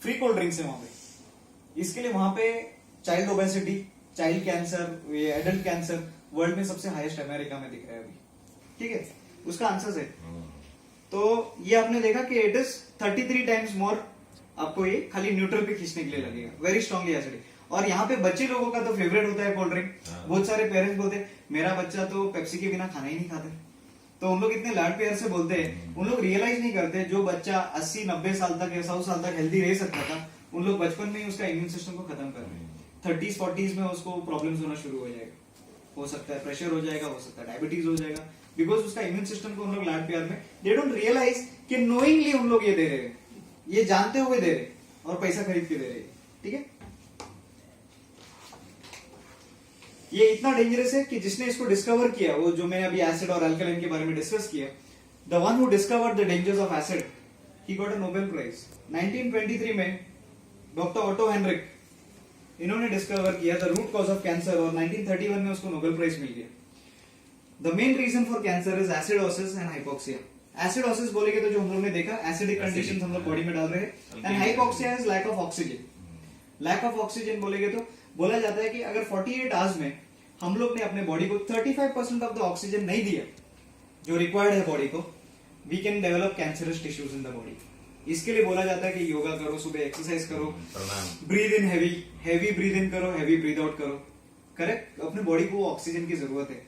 फ्री कोल्ड ड्रिंक्स है वहां पे। इसके लिए वहां पे चाइल्ड ओबेसिटी, चाइल्ड कैंसर, ये एडल्ट कैंसर वर्ल्ड में सबसे हाईएस्ट अमेरिका में दिख रहा है अभी। ठीक है, उसका आंसर है। तो ये आपने देखा कि इट इज 33 टाइम्स मोर आपको ये खाली न्यूट्रल पे खींचने के लिए लगेगा, वेरी स्ट्रांगली एसिडिक। और यहाँ पे बच्चे लोगों का तो फेवरेट होता है कोल्ड ड्रिंक। बहुत सारे पेरेंट्स बोलते हैं मेरा बच्चा तो पेप्सी के बिना खाना ही नहीं खाता, तो उन लोग इतने लाड प्यार से बोलते हैं, उन लोग रियलाइज नहीं करते जो बच्चा 80-90 साल तक या 100 साल तक हेल्दी रह सकता था, उन लोग बचपन में ही उसका इम्यून सिस्टम को खत्म कर रहे हैं। 30s-40s में उसको प्रॉब्लम्स होना शुरू हो जाएगा, हो सकता है प्रेशर हो जाएगा, हो सकता है डायबिटीज हो जाएगा, बिकॉज उसका इम्यून सिस्टम को उन लोग लाड प्यार में, दे डोंट रियलाइज कि नोइंगली उन लोग ये दे रहे हैं। ये जानते हुए दे रहे और पैसा खरीद के दे रहे, ठीक है। ये इतना डेंजरस है कि जिसने इसको डिस्कवर किया, वो जो मैंने अभी एसिड और अल्कलाइन के बारे में डिस्कस किया, the one who discovered the dangers of acid, he got a Nobel prize 1923 में। डॉक्टर ऑटो हेनरिक, इन्होंने डिस्कवर किया the root cause of cancer, और 1931 में उसको नोबेल प्राइज मिल गया। The main reason for cancer is acidosis and hypoxia. Acidosis बोलेगे तो जो हम लोग ने देखा, एसिडिक कंडीशंस हम लोग बॉडी में डाल रहे हैं, and hypoxia is lack of oxygen. Lack of oxygen बोलेगे तो बोला जाता है कि अगर 48 आवर्स में हम लोग ने अपने बॉडी को 35% ऑफ द ऑक्सीजन नहीं दिया जो रिक्वायर्ड है बॉडी को, we can develop cancerous tissues in the body. इसके लिए बोला जाता है कि योगा करो, सुबह एक्सरसाइज करो, breathe in heavy breathe in करो, हैवी ब्रीद आउट करो। करेक्ट, अपने बॉडी को ऑक्सीजन की जरूरत है।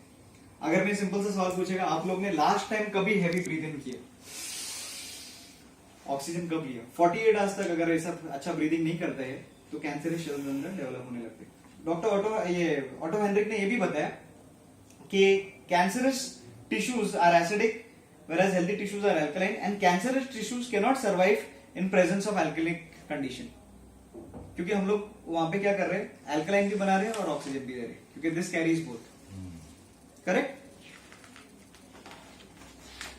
अगर मैं सिंपल सा सवाल पूछेगा, आप लोग ने लास्ट टाइम कभी हैवी ब्रीद इन किया, ऑक्सीजन कब लिया? 48 आवर्स तक अगर ऐसा अच्छा ब्रीदिंग नहीं करते हैं तो कैंसरस सेल्स अंदर डेवलप होने लगते हैं। डॉक्टर ऑटो हेनरिक ने यह भी बताया कि cancerous tissues are acidic whereas healthy tissues are alkaline, and cancerous tissues cannot survive in presence of alkalic condition। क्योंकि हम लोग वहां पे क्या कर रहे हैं, अल्कलाइन भी बना रहे हैं और ऑक्सीजन भी दे रहे हैं, क्योंकि दिस कैरीज बोथ। करेक्ट।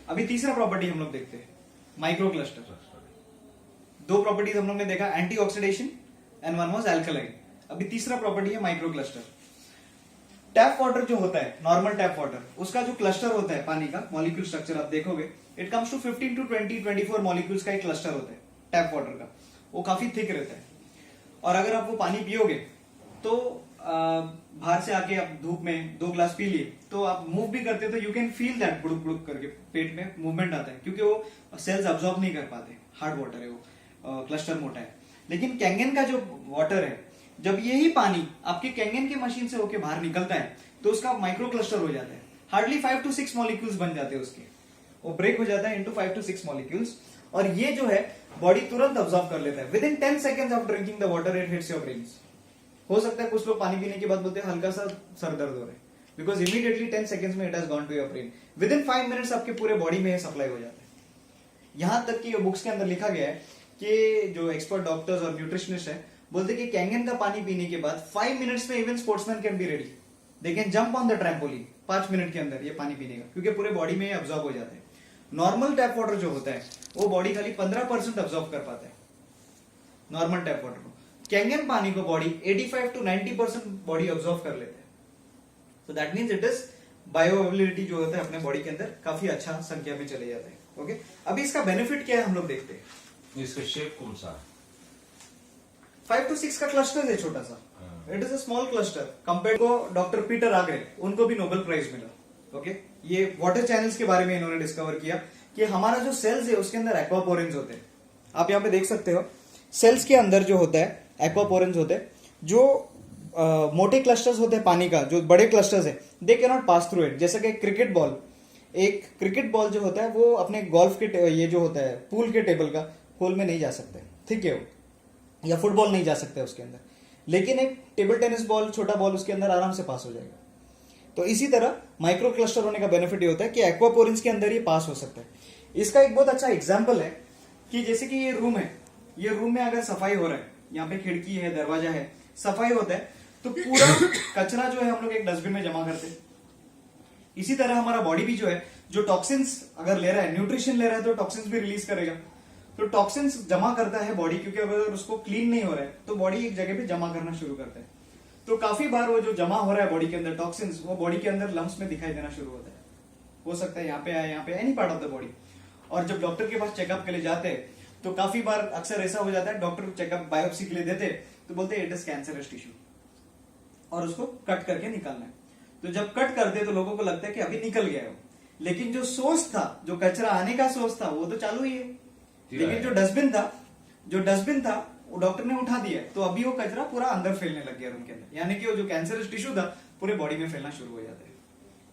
अभी तीसरा प्रॉपर्टी हम लोग देखते हैं, माइक्रो क्लस्टर। दो प्रॉपर्टीज हम लोग ने देखा, anti oxidation and one was alkaline. अभी तीसरा प्रॉपर्टी है माइक्रो क्लस्टर। टैप वाटर जो होता है, नॉर्मल टैप वाटर, उसका जो क्लस्टर होता है पानी का, मॉलिक्यूल स्ट्रक्चर आप देखोगे, it comes to 15 to 24 molecules का एक क्लस्टर होता है टैप वाटर का। वो काफी थिक रहता है, और अगर आप वो पानी पियोगे तो बाहर से आके आप धूप में 2 ग्लास पी लिए, तो आप मूव भी करते हो तो यू कैन फील दैट गुड़ुक गुड़ुक करके पेट में मूवमेंट आता है, क्योंकि वो सेल्स अब्सॉर्ब नहीं कर पाते, हार्ड वाटर है वो, क्लस्टर मोटा है। लेकिन कैंगन का जो वाटर है, जब यही पानी आपके कैंगन की मशीन से होके बाहर निकलता है तो उसका माइक्रो क्लस्टर हो जाता है। हार्डली 5 to 6 मॉलिक्यूल्स बन जाते हैं उसके, वो ब्रेक हो जाता है इनटू 5 to 6 मॉलिक्यूल्स, और ये जो है बॉडी तुरंत अब्सॉर्ब कर लेता है। With in 10 seconds of drinking the water it hits your brains. हो सकता है कुछ लोग पानी पीने के बाद बोलते हैं हल्का सा सर दर्द हो रहा है, बिकॉज इमीडिएटली 10 seconds में it has gone to your brain. Within 5 minutes आपके पूरे बॉडी में सप्लाई हो जाता है। यहां तक कि बुक्स के अंदर लिखा गया है कि जो एक्सपर्ट डॉक्टर्स और न्यूट्रिशनिस्ट है बोलते कि कैंगन का पानी पीने के बाद 5 minutes में even sportsman can be ready, they can jump on the trampoline 5 minute के अंदर ये पानी पीने का, क्योंकि पूरे बॉडी में अब्सॉर्ब हो जाता है। नॉर्मल टैप वाटर जो होता है वो बॉडी खाली 15% अब्सॉर्ब कर पाता है, नॉर्मल टैप वाटर को। कैंगन पानी को बॉडी 85 to 90% बॉडी अब्सॉर्ब कर लेता है। सो that means it is bioavailability जो होता है अपने बॉडी के अंदर काफी अच्छा संख्या में चले जाता है। ओके, अभी इसका बेनिफिट क्या है हम लोग देखते हैं। इसका शेप कौन सा है? 5 to 6 का क्लस्टर है, छोटा सा, it is a small cluster. Compare को डॉक्टर पीटर आग्रे, उनको भी नोबेल प्राइज मिला। ओके, ये वाटर चैनल्स के बारे में इन्होंने डिस्कवर किया कि हमारा जो सेल्स है उसके अंदर एक्वापोरेंस होते हैं। आप यहाँ पे देख सकते हो, सेल्स के अंदर जो होता है एक्वापोरेंस होते हैं, जो मोटे क्लस्टर्स होते हैं पानी का, जो बड़े क्लस्टर्स है, they can not pass through it. जैसे कि क्रिकेट बॉल, एक क्रिकेट बॉल जो होता है वो अपने गोल्फ के ये जो होता है पूल के टेबल का होल में नहीं जा सकते, ठीक है वो, या फुटबॉल नहीं जा सकते उसके अंदर, लेकिन एक टेबल टेनिस बॉल, छोटा बॉल, उसके अंदर आराम से पास हो जाएगा। तो इसी तरह माइक्रो क्लस्टर होने का बेनिफिट ये होता है कि एक्वापोरेंस के अंदर ये पास हो सकता है। इसका एक बहुत अच्छा एग्जांपल है कि जैसे कि ये रूम है, ये रूम में अगर सफाई हो रहा है, यहाँ पे खिड़की है, दरवाजा है, सफाई होता है, तो पूरा कचरा जो है हम लोग एक डस्टबिन में जमा करते हैं। इसी तरह हमारा बॉडी भी जो है, जो टॉक्सिन्स अगर ले रहा है, न्यूट्रिशन ले रहा है, तो टॉक्सिन्स भी रिलीज करेगा। तो टॉक्सिन्स जमा करता है बॉडी, क्योंकि अगर उसको क्लीन नहीं हो रहा है तो बॉडी एक जगह पे जमा करना शुरू करता है। तो काफी बार वो जो जमा हो रहा है बॉडी के अंदर टॉक्सिन्स, वो बॉडी के अंदर लम्स में दिखाई देना शुरू होता है। हो सकता है यहाँ पे आए, यहाँ पे any part of the body. और जब डॉक्टर के पास चेकअप के लिए जाते हैं तो काफी बार अक्सर ऐसा हो जाता है, डॉक्टर चेकअप बायोप्सी के लिए देते तो बोलते इट इज कैंसरस टिश्यू, और उसको कट करके निकालना है। तो जब कट करते तो लोगों को लगता है कि अभी निकल गया है, लेकिन जो सोर्स था, जो कचरा आने का सोर्स था, वो तो चालू ही है। लेकिन जो डस्टबिन था वो डॉक्टर ने उठा दिया, तो अभी वो कचरा पूरा अंदर फैलने लग गया रूम के अंदर, यानी कि वो जो कैंसरस टिश्यू था पूरे बॉडी में फैलना शुरू हो जाता है,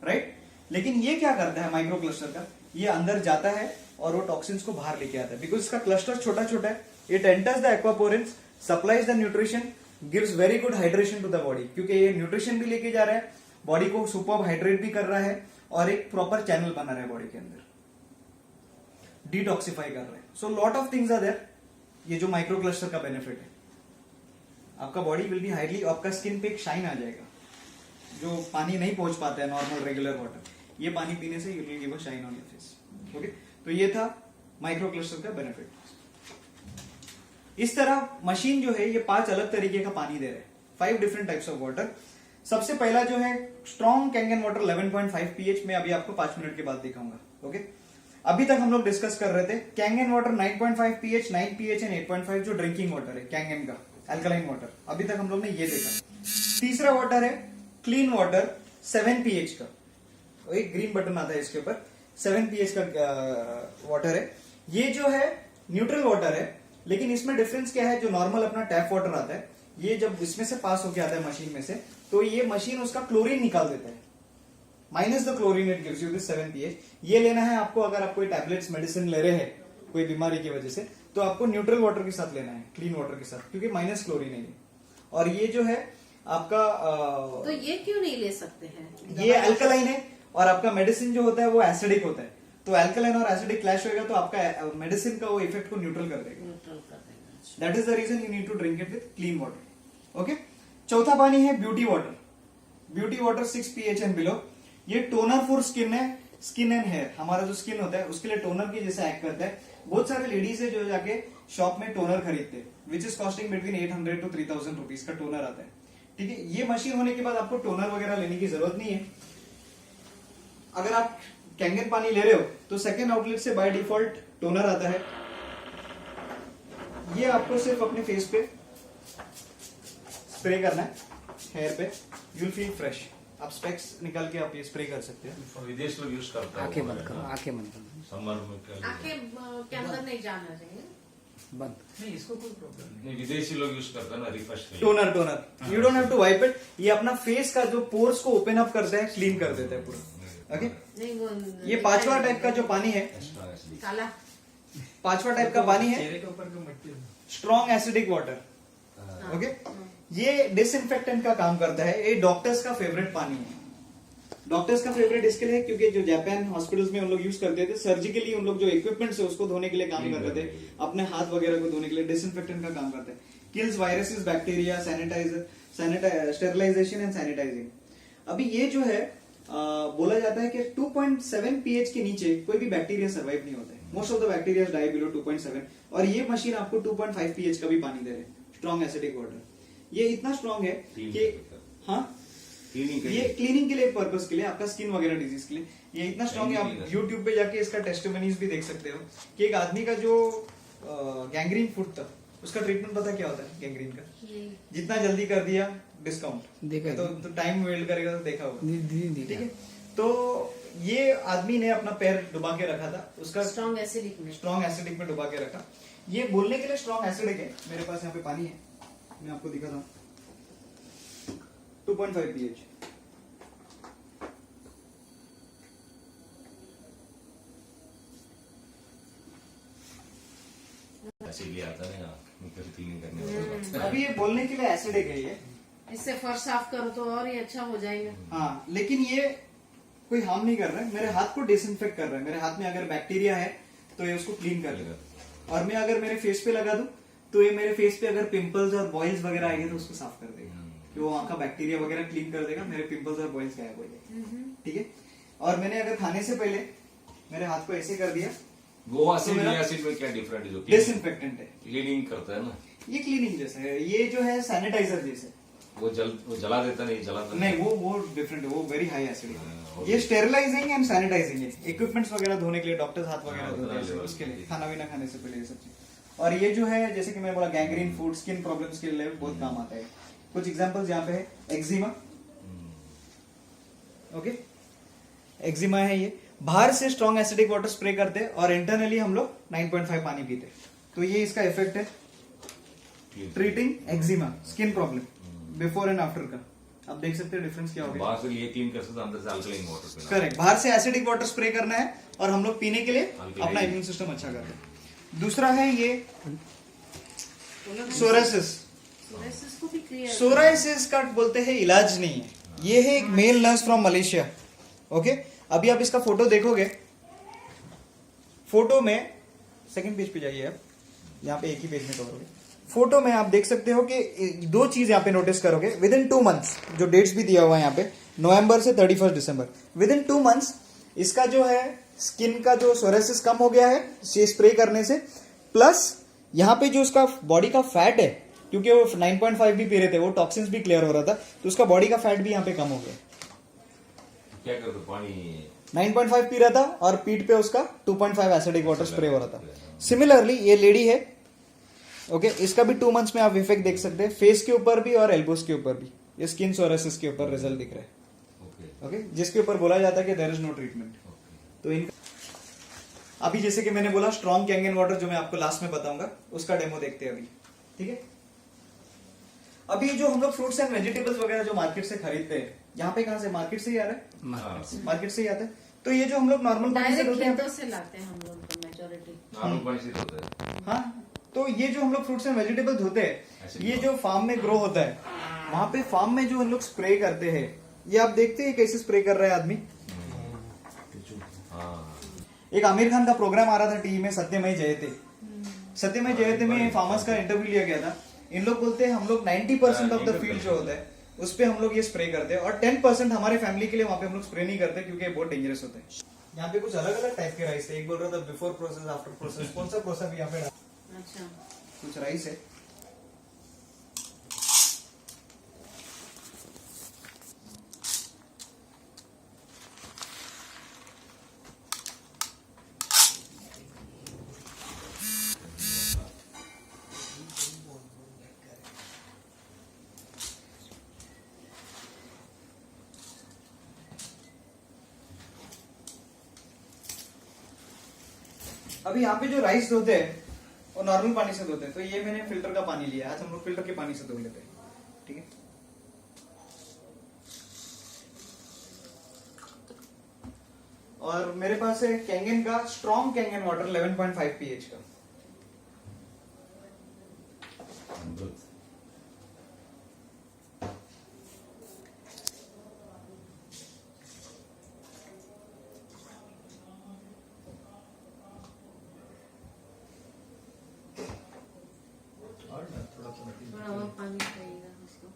राइट। लेकिन ये क्या करता है माइक्रो क्लस्टर का, ये अंदर जाता है और वो टॉक्सिन्स को बाहर लेके आता है, बिकॉज इसका क्लस्टर छोटा छोटा है। It enters the aquaporins, supplies the nutrition, gives very good hydration to the body, क्योंकि ये न्यूट्रिशन भी लेके जा रहा है, बॉडी को सुपर हाइड्रेट भी कर रहा है, और एक प्रॉपर चैनल बना रहा है बॉडी के अंदर, डिटॉक्सिफाई कर रहा है। So lot of things are there ये जो माइक्रो क्लस्टर का बेनिफिट है, आपका बॉडी विल बी हाईली, आपका स्किन पे एक शाइन आ जाएगा जो पानी नहीं पहुंच पाता है नॉर्मल रेगुलर वाटर, ये पानी पीने से you will give a shine on your face. Okay, तो ये था माइक्रो क्लस्टर का बेनिफिट। इस तरह मशीन जो है ये 5 अलग तरीके का पानी दे रहे हैं, 5 डिफरेंट टाइप्स ऑफ वाटर। सबसे पहला जो है स्ट्रॉन्ग कैंगन वाटर 11.5 pH में, अभी आपको 5 मिनट के बाद दिखाऊंगा। ओके, अभी तक हम लोग डिस्कस कर रहे थे Kangen water 9.5 pH, 9 pH and 8.5 जो ड्रिंकिंग वाटर है कैंगन का, अल्कलाइन वाटर। अभी तक हम लोग ने ये देखा। तीसरा वाटर है क्लीन वाटर 7 pH का, एक ग्रीन बटन आता है इसके ऊपर, 7 pH का वाटर है। ये जो है न्यूट्रल वाटर है, लेकिन इसमें डिफरेंस क्या है, जो नॉर्मल अपना टैप वाटर आता है, ये जब इसमें से पास होके आता है मशीन में से, तो ये मशीन उसका क्लोरीन निकाल देता है, minus the chlorine it gives you this 7 pH। ये लेना है आपको, अगर आप कोई टैबलेट्स मेडिसिन ले रहे हैं कोई बीमारी की वजह से, तो आपको न्यूट्रल वाटर के साथ लेना है, क्लीन वाटर के साथ, क्योंकि माइनस क्लोरीन है ये। और ये जो है आपका तो ये क्यों नहीं ले सकते हैं? ये अल्कलाइन है, और आपका मेडिसिन जो होता है वो एसिडिक होता है, तो अल्कलाइन और एसिडिक क्लैश होगा तो आपका मेडिसिन का वो इफेक्ट को न्यूट्रल कर देगा। न्यूट्रल कर देगा। That is the reason you need to drink it with clean water. Okay, चौथा पानी है beauty water. Beauty water 6 pH and below. ये टोनर फॉर स्किन है, स्किन एंड हेयर। हमारा जो स्किन होता है उसके लिए टोनर की जैसे एक्ट करता है। बहुत सारे लेडीज है जो जाके शॉप में टोनर खरीदते हैं, which is costing between 800 to 3000 rupees का टोनर आता है। ठीक है, ये मशीन होने के बाद आपको टोनर वगैरह लेने की जरूरत नहीं है। अगर आप कैंगन पानी ले रहे हो तो सेकेंड आउटलेट से बाय डिफॉल्ट टोनर आता है। ये आपको सिर्फ अपने फेस पे स्प्रे करना है, हेयर पे, यू विल फील फ्रेश। आप स्पेक्स निकाल के आप ये स्प्रे कर सकते हैं। विदेश लोग यूज करता है, आंखें बंद करो, आंखें बंद करो, समर में क्या आंखें के अंदर नहीं जाना चाहिए। बंद। नहीं इसको कोई प्रॉब्लम नहीं। नहीं, विदेशी लोग यूज करते हैं ना रिफ्रेश के लिए। Toner you don't have to wipe it. ये अपना फेस का जो पोर्स को ओपन अप करता है, क्लीन कर देता है पूरा। ओके, नहीं वो ये पांचवा टाइप का जो पानी है, Extra acidic। काला। पांचवा टाइप का पानी है चेहरे के ऊपर जो मिट्टी है। Strong acidic water. ओके, ये डिसइंफेक्टेंट का काम करता है। ये डॉक्टर्स का फेवरेट पानी है। डॉक्टर्स का फेवरेट इसके लिए क्योंकि जो जापान हॉस्पिटल्स में उन लोग यूज करते थे, सर्जिकली उन लोग जो इक्विपमेंट्स है उसको धोने के लिए काम कर रहे थे, अपने हाथ वगैरह को धोने के लिए डिसइंफेक्टेंट का काम करते हैं। Kills viruses, bacteria, sanitiser, sterilisation and sanitising. अभी ये जो है बोला जाता है कि 2.7 pH के नीचे कोई भी बैक्टीरिया सर्वाइव नहीं होता है। Most of the bacteria die below 2.7। और ये मशीन आपको 2.5 pH का भी पानी दे रहे हैं, स्ट्रॉन्ग एसिडिक वाटर। ये इतना स्ट्रॉन्ग है कि हाँ, ये क्लीनिंग के लिए पर्पस के लिए, आपका स्किन वगैरह डिजीज के लिए ये इतना स्ट्रॉन्ग है। आप यूट्यूब पे जाके इसका टेस्टिमोनीज भी देख सकते हो कि एक आदमी का जो गैंग्रीन फुट था, उसका ट्रीटमेंट पता क्या होता है गैंग्रीन का? जितना जल्दी कर दिया डिस्काउंट, देखा है। तो टाइम वेल्ड करेगा तो देखा होगा। ठीक ठीक है, तो ये आदमी ने अपना पैर डुबा के रखा था, उसका स्ट्रॉन्ग एसिडिक में। स्ट्रॉन्ग एसिडिक में डुबा के रखा। ये बोलने के लिए स्ट्रॉन्ग एसिडिक है। मेरे पास यहाँ पे पानी है, मैं आपको दिखाता हूँ। 2.5 pH। इसीलिए आता है ना, मुझे क्लीनिंग करने वाला। अभी ये बोलने के लिए एसिडिक है ये, इससे फर्श साफ करो तो और ही अच्छा हो जाएगा। हाँ, लेकिन ये कोई हार्म नहीं कर रहा है, मेरे हाथ को डिसइंफेक्ट कर रहा है। मेरे हाथ में अगर बैक्टीरिया है तो ये उसको क्लीन कर लेगा। और मैं अगर मेरे फेस पे लगा दूं तो ये मेरे फेस पे अगर पिंपल्स और बॉयल्स वगैरह आएंगे तो उसको साफ कर देगा, कि वो वहां का बैक्टीरिया वगैरह क्लीन कर देगा, मेरे पिंपल्स और बॉयल्स गायब हो जाएंगे। ठीक है, और मैंने अगर खाने से पहले मेरे हाथ को ऐसे कर दिया, गोवा से तो मेरा- एसिड में क्या डिफरेंट है? जो डिसइंफेक्टेंट है, क्लीनिंग करता है ना, ये क्लीनिंग जैसा है। ये जो है सैनिटाइजर जैसे, वो जला देता नहीं, जलाता नहीं वो डिफरेंट है, वो वेरी हाई एसिड हाँ, है। ये स्टेरिलाइजिंग एंड सैनिटाइजिंग है, इक्विपमेंट्स वगैरह धोने के लिए, डॉक्टर्स हाथ वगैरह हाँ, धोते हैं उतना उसके लिए, लेवल। खाना वाना खाने से पहले ये सब चीज। और ये जो है जैसे कि मैंने बोला गैंग्रीन फूड, स्किन प्रॉब्लम्स के लिए बहुत काम आता है। कुछ एग्जांपल्स यहाँ पे है, एक्जिमा। ओके, एक्जिमा है ये। बाहर से स्ट्रॉन्ग एसिडिक वाटर स्प्रे करते हैं और इंटरनली हम लोग 9.5 पानी पीते हैं। तो ये इसका इफेक्ट है, treating eczema, skin problem, before and after का। आप देख सकते हैं डिफरेंस क्या हो गया। बाहर से ये क्लीन कर सकते, अंदर से अल्कलाइन वाटर पीना। करेक्ट, बाहर से एसिडिक वाटर स्प्रे करना है और हम लोग पीने के लिए Alkaline। अपना इम्यून सिस्टम अच्छा करते हैं। दूसरा है ये सोरासिस। सोराइसिस को भी क्लियर। सोराइसिस का बोलते हैं इलाज नहीं है, ये है एक male nurse from Malaysia. Okay, अभी आप इसका फोटो देखोगे, फोटो में सेकंड पेज पे जाइए आप, यहाँ पे एक ही पेज में कवर हो गया। फोटो में आप देख सकते हो कि दो चीज यहाँ पे नोटिस करोगे, विद इन 2 मंथ्स, जो डेट्स भी दिया हुआ है यहाँ पे, नवंबर से 31 दिसंबर, विद इन 2 मंथ्स इसका जो है स्किन का जो सोरेसिस कम हो गया है ये स्प्रे करने से, प्लस यहाँ पे जो उसका बॉडी का फैट है, क्योंकि वो 9.5 भी पी रहे थे, वो टॉक्सिन्स भी क्लियर हो रहा था, तो उसका बॉडी का फैट भी यहाँ पे कम हो गया। क्या करते पानी 9.5 पी रहा था और पीठ पे उसका 2.5 एसिडिक वाटर स्प्रे हो रहा था। सिमिलरली ये लेडी है, ओके, इसका भी 2 मंथ्स में आप इफेक्ट देख सकते हैं, फेस के ऊपर भी और एल्बोस के ऊपर भी, ये स्किन सोरेसिस के ऊपर रिजल्ट दिख रहा है, ओके ओके, जिसके ऊपर बोला जाता है कि देयर इज नो ट्रीटमेंट। तो इन अभी जैसे कि मैंने बोला स्ट्रॉन्ग कैंगन वाटर, जो मैं आपको लास्ट में बताऊंगा, उसका डेमो देखते हैं अभी, ठीक है। अभी जो हम लोग फ्रूट्स एंड वेजिटेबल्स वगैरह जो मार्केट से खरीदते हैं, यहाँ पे कहाँ से, मार्केट से ही आ रहा है, मार्केट से ही आता है, तो ये जो हम लोग नॉर्मल पानी से डायरेक्ट धोते हैं, खेतों से लाते हैं हम लोग तो मेजोरिटी। नॉर्मल पानी से होता है। हाँ, तो ये जो हम लोग फ्रूट्स एंड वेजिटेबल्स धोते ऐसे हैं, ये जो फार्म में ग्रो होता है, वहां पे फार्म में जो हम लोग स्प्रे करते हैं, ये आप देखते हैं कैसे स्प्रे कर रहा है आदमी। हाँ एक आमिर खान का प्रोग्राम आ रहा था टीवी में, सत्यमय जयते, सत्यमय जयते में फार्मर्स का इंटरव्यू लिया गया था। इन लोग बोलते हैं हम लोग 90% ऑफ द फील्ड जो होता है उस पे हम लोग ये स्प्रे करते हैं, और 10% हमारे फैमिली के लिए वहां पे हम लोग स्प्रे नहीं करते, क्योंकि बहुत डेंजरस होता है। यहाँ पे कुछ अलग अलग टाइप के राइस थे, एक बोल रहा था बिफोर प्रोसेस आफ्टर प्रोसेस, कौन सा प्रोसेस यहाँ पे डाला? अच्छा, कुछ राइस है, अभी यहाँ पे जो राइस धोते हैं वो नॉर्मल पानी से धोते हैं, तो ये मैंने फिल्टर का पानी लिया, आज हम लोग फिल्टर के पानी से धो लेते हैं, ठीक है। और मेरे पास है कैंगन का स्ट्रॉन्ग कैंगन वाटर 11.5 pH का, थोड़ा और पानी चाहिएगा उसको।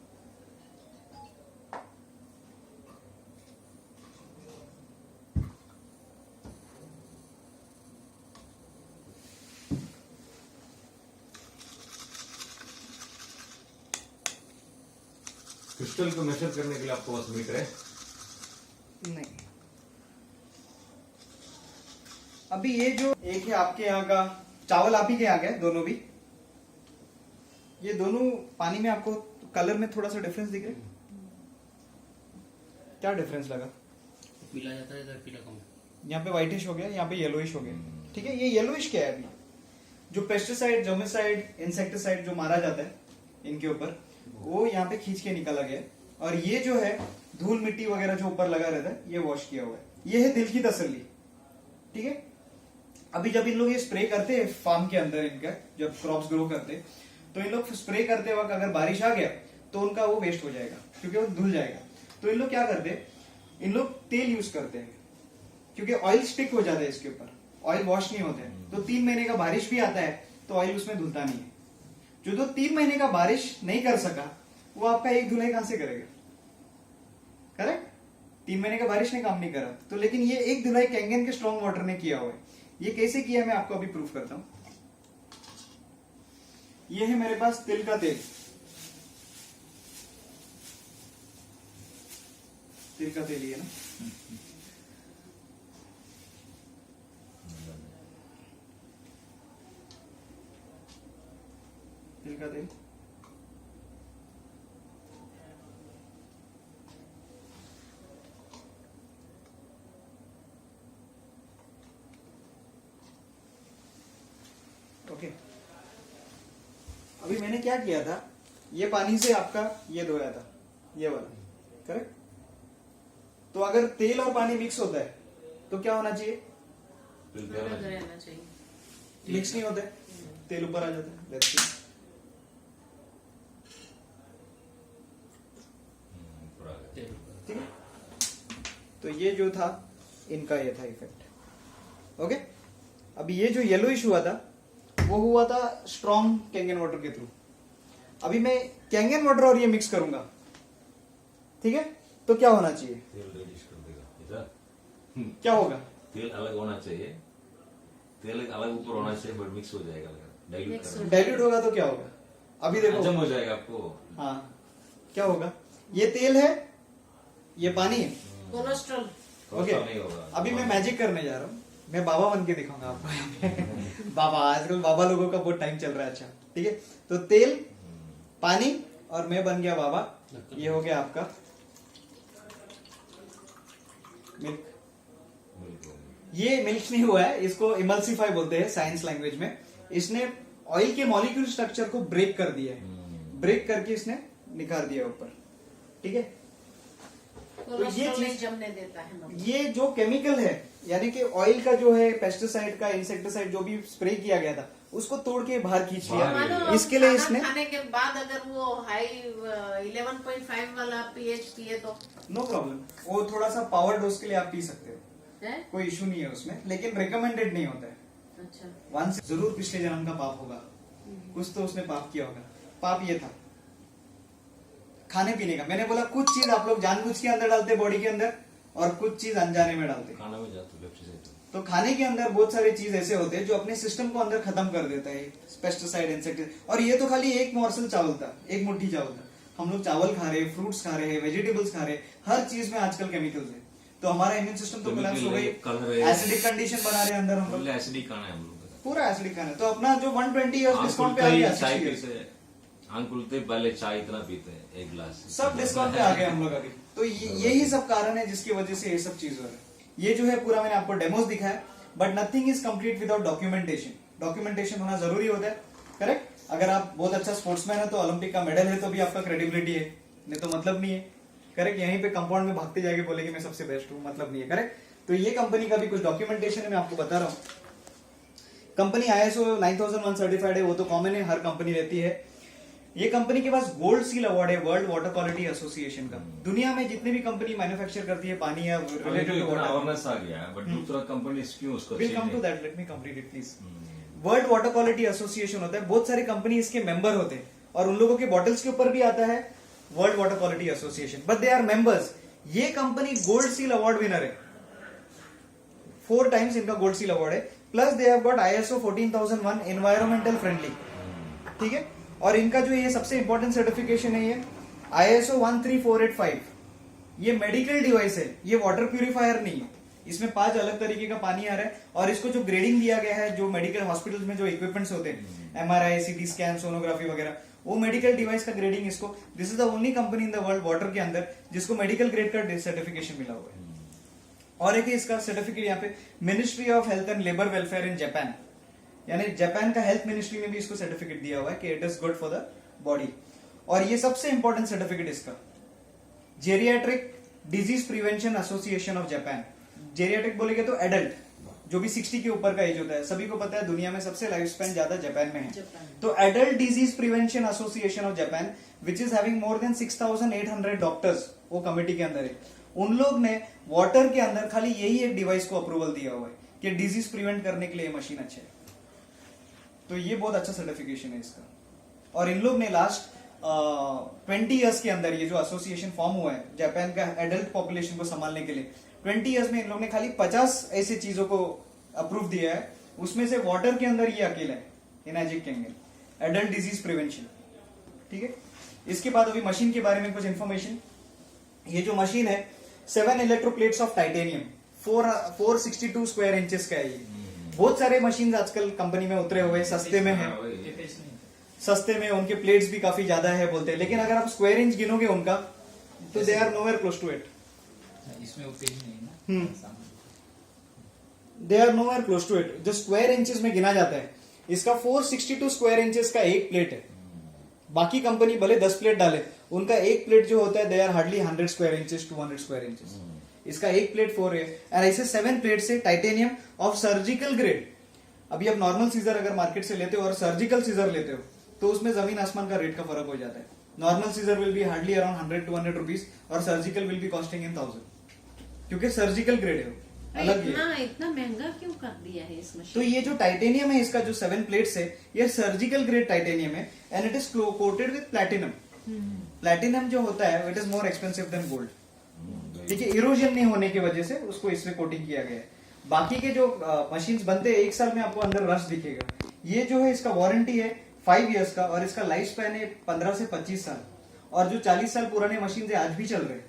क्रिस्टल को मेजर करने के लिए आपको पास मीटर है? नहीं। अभी ये जो एक है आपके यहाँ का चावल, आप ही के यहाँ का है दोनों भी, ये दोनों पानी में आपको कलर में थोड़ा सा डिफरेंस दिख रहा है, क्या डिफरेंस लगा? पीला जाता है, इधर पीला कम है। यहाँ पे व्हाइटिश हो गया, यहाँ पे येलोइश हो गया, ठीक है। ये येलोइश क्या है? अभी जो पेस्टिसाइड, जर्मिसाइड, इंसेक्टिसाइड जो मारा जाता है इनके ऊपर, वो यहाँ पे खींच के निकाला गया है, और ये जो है धूल मिट्टी वगैरह जो ऊपर लगा रहता है, ये वॉश किया हुआ है। ये है दिल की तसल्ली, ठीक है। अभी जब इन लोग ये स्प्रे करते हैं फार्म के अंदर, इनका जब क्रॉप्स ग्रो करते हैं, तो इन लोग स्प्रे करते वक्त अगर बारिश आ गया तो उनका वो वेस्ट हो जाएगा, क्योंकि वो धुल जाएगा। तो इन लोग क्या करते हैं, इन लोग तेल यूज करते हैं, क्योंकि ऑयल स्टिक हो जाता है इसके ऊपर, ऑयल वॉश नहीं होते हैं। तो 3 महीने का बारिश भी आता है तो ऑयल उसमें धुलता नहीं है। जो तो 3 महीने का बारिश नहीं कर सका, वो आपका एक धुलाई कहां से करेगा? करेक्ट, 3 महीने का बारिश ने काम नहीं करा, तो लेकिन ये एक धुलाई कैंगन के स्ट्रॉन्ग वाटर ने किया हुआ है। ये कैसे किया मैं आपको अभी प्रूफ करता हूं। ये है मेरे पास तिल का तेल, तिल का तेल, ये ना, तिल का तेल, ओके। अभी मैंने क्या किया था, ये पानी से आपका ये धोया था, ये वाला, करेक्ट। तो अगर तेल और पानी मिक्स होता है तो क्या होना चाहिए? अलग रहना चाहिए। मिक्स नहीं होता है, तेल ऊपर आ जाता है। Let's see. ठीक है, तो ये जो था इनका, ये था इफेक्ट, ओके। अभी ये जो येलो इशू हुआ था वो हुआ था स्ट्रॉन्ग कैंगन वाटर के थ्रू। अभी मैं कैंगन वाटर और ये मिक्स करूंगा, ठीक है, तो क्या होना चाहिए, तेल रेडिश कर देगा इधर। क्या होगा, तेल अलग होना चाहिए, तेल अलग ऊपर होना चाहिए, बट मिक्स हो जाएगा, डाइल्यूट Mix करना। डाइल्यूट होगा तो क्या होगा, अभी देखो हजम हो जाएगा आपको। हाँ क्या होगा, ये तेल है, ये पानी है, कोलेस्ट्रॉल ओके। नहीं होगा। अभी मैं मैजिक करने जा रहा हूँ, मैं बाबा बन के दिखाऊंगा आपको यहाँ पे। बाबा, आजकल बाबा लोगों का बहुत टाइम चल रहा है, अच्छा ठीक है। तो तेल, पानी और मैं बन गया बाबा। ये हो गया आपका मिल्क। मिल्क हो गया। ये मिल्क नहीं हुआ है, इसको इमल्सिफाई बोलते हैं साइंस लैंग्वेज में। इसने ऑयल के मॉलिक्यूल स्ट्रक्चर को ब्रेक कर दिया है, ब्रेक करके इसने निकाल दिया ऊपर, ठीक है। कोलेस्ट्रॉल चीज- नहीं जमने देता है ना। ये जो केमिकल है, यानी कि ऑयल का जो है, पेस्टिसाइड का, इंसेक्टिसाइड जो भी स्प्रे किया गया था, उसको तोड़ के बाहर खींच बाहर लिया। मानो इसके लिए खाना इसने खाने के बाद अगर वो हाई 11.5 वाला पीएच पिए तो नो प्रॉब्लम, वो थोड़ा सा पावर डोज के लिए आप पी सकते हो, है। कोई इशू नहीं है उसमें, लेकिन रिकमेंडेड नहीं होता है। अच्छा, वंस जरूर पिछले जन्म का पाप होगा, कुछ तो उसने पाप किया होगा। पाप ये था खाने पीने का। मैंने बोला कुछ चीज आप लोग जानबूझ के अंदर डालते बॉडी के अंदर, और कुछ चीज अनजाने में डालते। खाना में जाते लेफ्ट साइड। तो खाने के अंदर बहुत सारे चीज ऐसे होते हैं जो अपने सिस्टम को अंदर खत्म कर देता है, पेस्टिसाइड, इंसेक्टिसाइड। और ये तो खाली एक मोर्सल चावल था, एक मुट्ठी चावल था। हम लोग चावल खा रहे हैं, फ्रूट्स खा रहे हैं, वेजिटेबल्स खा रहे हैं, हर चीज में आजकल केमिकल्स है। तो हमारा इम्यून सिस्टम तो कोलैप्स हो गई, एसिडिक कंडीशन बना रहे हैं अंदर हम लोग, एसिडिक खाना है हम लोग का। पूरा एसिडिक खाना है। तो अपना जो 120 इयर्स आँख डिस्काउंट पे खुलते आ ही गया, चाय 60 years। पीते, आँख खुलते ही पहले चाय इतना पीते हैं, एक गिलास। सब डिस्काउंट पे आ गए हम लोग अभी। तो यही सब कारण है जिसकी वजह से ये सब चीज हो रहा है। ये जो है पूरा मैंने आपको डेमोस दिखाया, but nothing is complete without documentation. Documentation होना जरूरी होता है, करेक्ट। अगर आप बहुत अच्छा स्पोर्ट्समैन है तो ओलंपिक का मेडल है तो भी आपका क्रेडिबिलिटी है, नहीं तो मतलब नहीं है, करेक्ट। यहीं पे कंपाउंड में भागते जाके बोलेंगे मैं सबसे बेस्ट हूँ, मतलब नहीं है, करेक्ट। तो ये कंपनी का भी कुछ डॉक्यूमेंटेशन है, मैं आपको बता रहा हूँ। कंपनी ISO 9001 सर्टिफाइड है, वो तो कॉमन है, हर कंपनी रहती है। ये कंपनी के पास गोल्ड सील अवार्ड है वर्ल्ड वाटर क्वालिटी एसोसिएशन का। दुनिया में जितनी भी कंपनी मैन्युफैक्चर करती है पानी या रिलेटेड टू वाटर, अवेयरनेस आ गया, बट दूसरा कंपनी क्यों उसको will come to that, let me complete it please. World water quality association होता है, बहुत सारी कंपनी इसके मेंबर होते हैं, और उन लोगों के बॉटल्स के ऊपर भी आता है world water quality association, but they are members. ये company gold seal award winner है, 4 times इनका गोल्ड सील अवार्ड है। Plus they have got ISO 14001 environmental friendly, ठीक है। और इनका जो ये सबसे इंपॉर्टेंट सर्टिफिकेशन है, ये ISO 13485, ये मेडिकल डिवाइस है, ये वाटर प्यूरिफायर नहीं है। इसमें 5 अलग तरीके का पानी आ रहा है, और इसको जो ग्रेडिंग दिया गया है, जो मेडिकल हॉस्पिटल्स में जो इक्विपमेंट्स होते हैं, MRI, CT स्कैन, सोनोग्राफी वगैरह, वो मेडिकल डिवाइस का ग्रेडिंग इसको, this is the only company in the world water के अंदर जिसको मेडिकल ग्रेड का सर्टिफिकेशन मिला हुआ है। और एक है इसका सर्टिफिकेट यहाँ पे ministry of health and labour welfare in Japan, यानी जापान का हेल्थ मिनिस्ट्री में भी इसको सर्टिफिकेट दिया हुआ है कि it is good for the body. और ये सबसे इंपॉर्टेंट सर्टिफिकेट इसका geriatric disease prevention association of Japan. Geriatric बोलेगे तो एडल्ट, जो भी 60 के ऊपर का एज होता है। सभी को पता है दुनिया में सबसे लाइफ स्पैन ज्यादा जापान में है। जापान। तो adult disease prevention association of Japan which is having more than 6800 doctors, वो कमेटी के अंदर है। उन लोग ने वाटर के अंदर खाली यही एक डिवाइस को अप्रूवल दिया हुआ है कि डिजीज प्रिवेंट करने के लिए ये मशीन अच्छा है। तो ये बहुत अच्छा सर्टिफिकेशन है इसका। और इन लोग ने लास्ट 20 इयर्स के अंदर, ये जो एसोसिएशन फॉर्म हुआ है जापान का एडल्ट पॉपुलेशन को संभालने के लिए, 20 इयर्स में इन लोग ने खाली 50 ऐसे चीजों को अप्रूव दिया है। उसमें से वाटर के अंदर ये अकेला है, इनाजिक कैंगन, एडल्ट डिजीज प्रिवेंशन, ठीक है। इसके बाद अभी मशीन के बारे में कुछ इंफॉर्मेशन। ये जो मशीन है 7 इलेक्ट्रोप्लेट्स ऑफ टाइटेनियम, 462 स्क्वायर इंचेस का है ये। बहुत सारे मशीन आजकल कंपनी में उतरे हुए, सस्ते में है, सस्ते में, उनके प्लेट्स भी काफी ज्यादा है बोलते हैं, लेकिन अगर आप स्क्वायर इंच गिनोगे उनका तो they are nowhere close to it. इसमें वो पेज नहीं है ना, they are nowhere close to it. जो स्क्वायर इंचेस में गिना जाता है, इसका 462 स्क्वायर इंचेस का एक प्लेट है। बाकी कंपनी भले 10 प्लेट डाले, उनका एक प्लेट जो होता है they are hardly 100 square inches, 200 square inches. इसका एक प्लेट 4 है, और ऐसे 7 प्लेट से टाइटेनियम ऑफ सर्जिकल ग्रेड। अभी आप नॉर्मल सीजर अगर मार्केट से लेते हो और सर्जिकल सीजर लेते हो तो उसमें जमीन आसमान का रेट का फर्क हो जाता है। Normal scissor will be hardly around 100-200 rupees, और surgical will be costing in 1000, क्योंकि सर्जिकल ग्रेड है। अलग ही है। इतना महंगा क्यों कर दिया है इस तो मशीन? ये जो टाइटेनियम है इसका जो 7 प्लेट्स है ये सर्जिकल ग्रेड टाइटेनियम है and it is coated with platinum. Platinum जो होता है it is more expensive than gold. ठीक है, इरोजन नहीं होने की वजह से उसको इसमें कोटिंग किया गया है। बाकी के जो मशीन्स बनते हैं 1 साल में आपको अंदर रस्ट दिखेगा। ये जो है इसका वारंटी है 5 इयर्स का और इसका लाइफ स्पैन है 15 से 25 साल। और जो 40 साल पुराने मशीन है आज भी चल रहे हैं।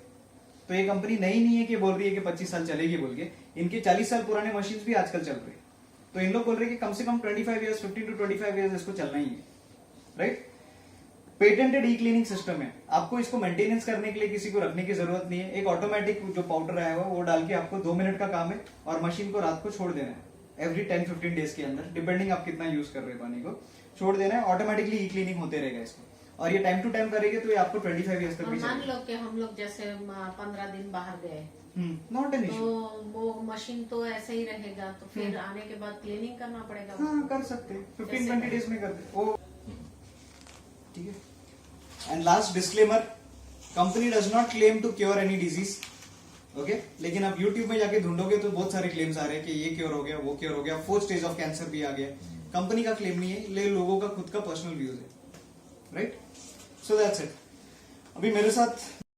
तो ये कंपनी नई नहीं है कि बोल रही है कि 25 साल चलेगी बोल के, इनके 40 साल पुराने मशीन भी आजकल चल रहे हैं। तो इन लोग बोल रहे हैं कि कम से कम 25 इयर्स 15 to 25 इयर्स इसको चलना ही है, राइट। पेटेंटेड ई क्लीनिंग सिस्टम है, आपको इसको मेंटेनेंस करने के लिए किसी को रखने की जरूरत नहीं है। एक ऑटोमेटिक जो पाउडर आया हुआ वो डाल के आपको 2 मिनट का काम है और मशीन को रात को छोड़ देना है। एवरी 10-15 डेज के अंदर डिपेंडिंग आप कितना यूज कर रहे हैं पानी को छोड़ देना है। ऑटोमेटिकली ई क्लीनिंग होते रहेगा इसको और ये टाइम टू टाइम करेंगे तो ये आपको 25 इयर्स तक और भी मान चलेगा। लो कि हम लोग जैसे 15 दिन बाहर गए नॉट एन तो इशू। वो मशीन तो ऐसे ही रहेगा, तो फिर आने के बाद क्लीनिंग करना पड़ेगा। हाँ कर सकते हैं 15-20 डेज में कर दे वो, ठीक है। And last disclaimer, company does not claim to cure any disease, okay. लेकिन आप यूट्यूब में जाके ढूंढोगे तो बहुत सारे क्लेम्स आ रहे हैं कि ये क्योर हो गया, वो क्योर हो गया, 4th स्टेज ऑफ कैंसर भी आ गया। कंपनी का क्लेम नहीं है, ले लोगों का खुद का पर्सनल व्यूज है, राइट। So that's it. अभी मेरे साथ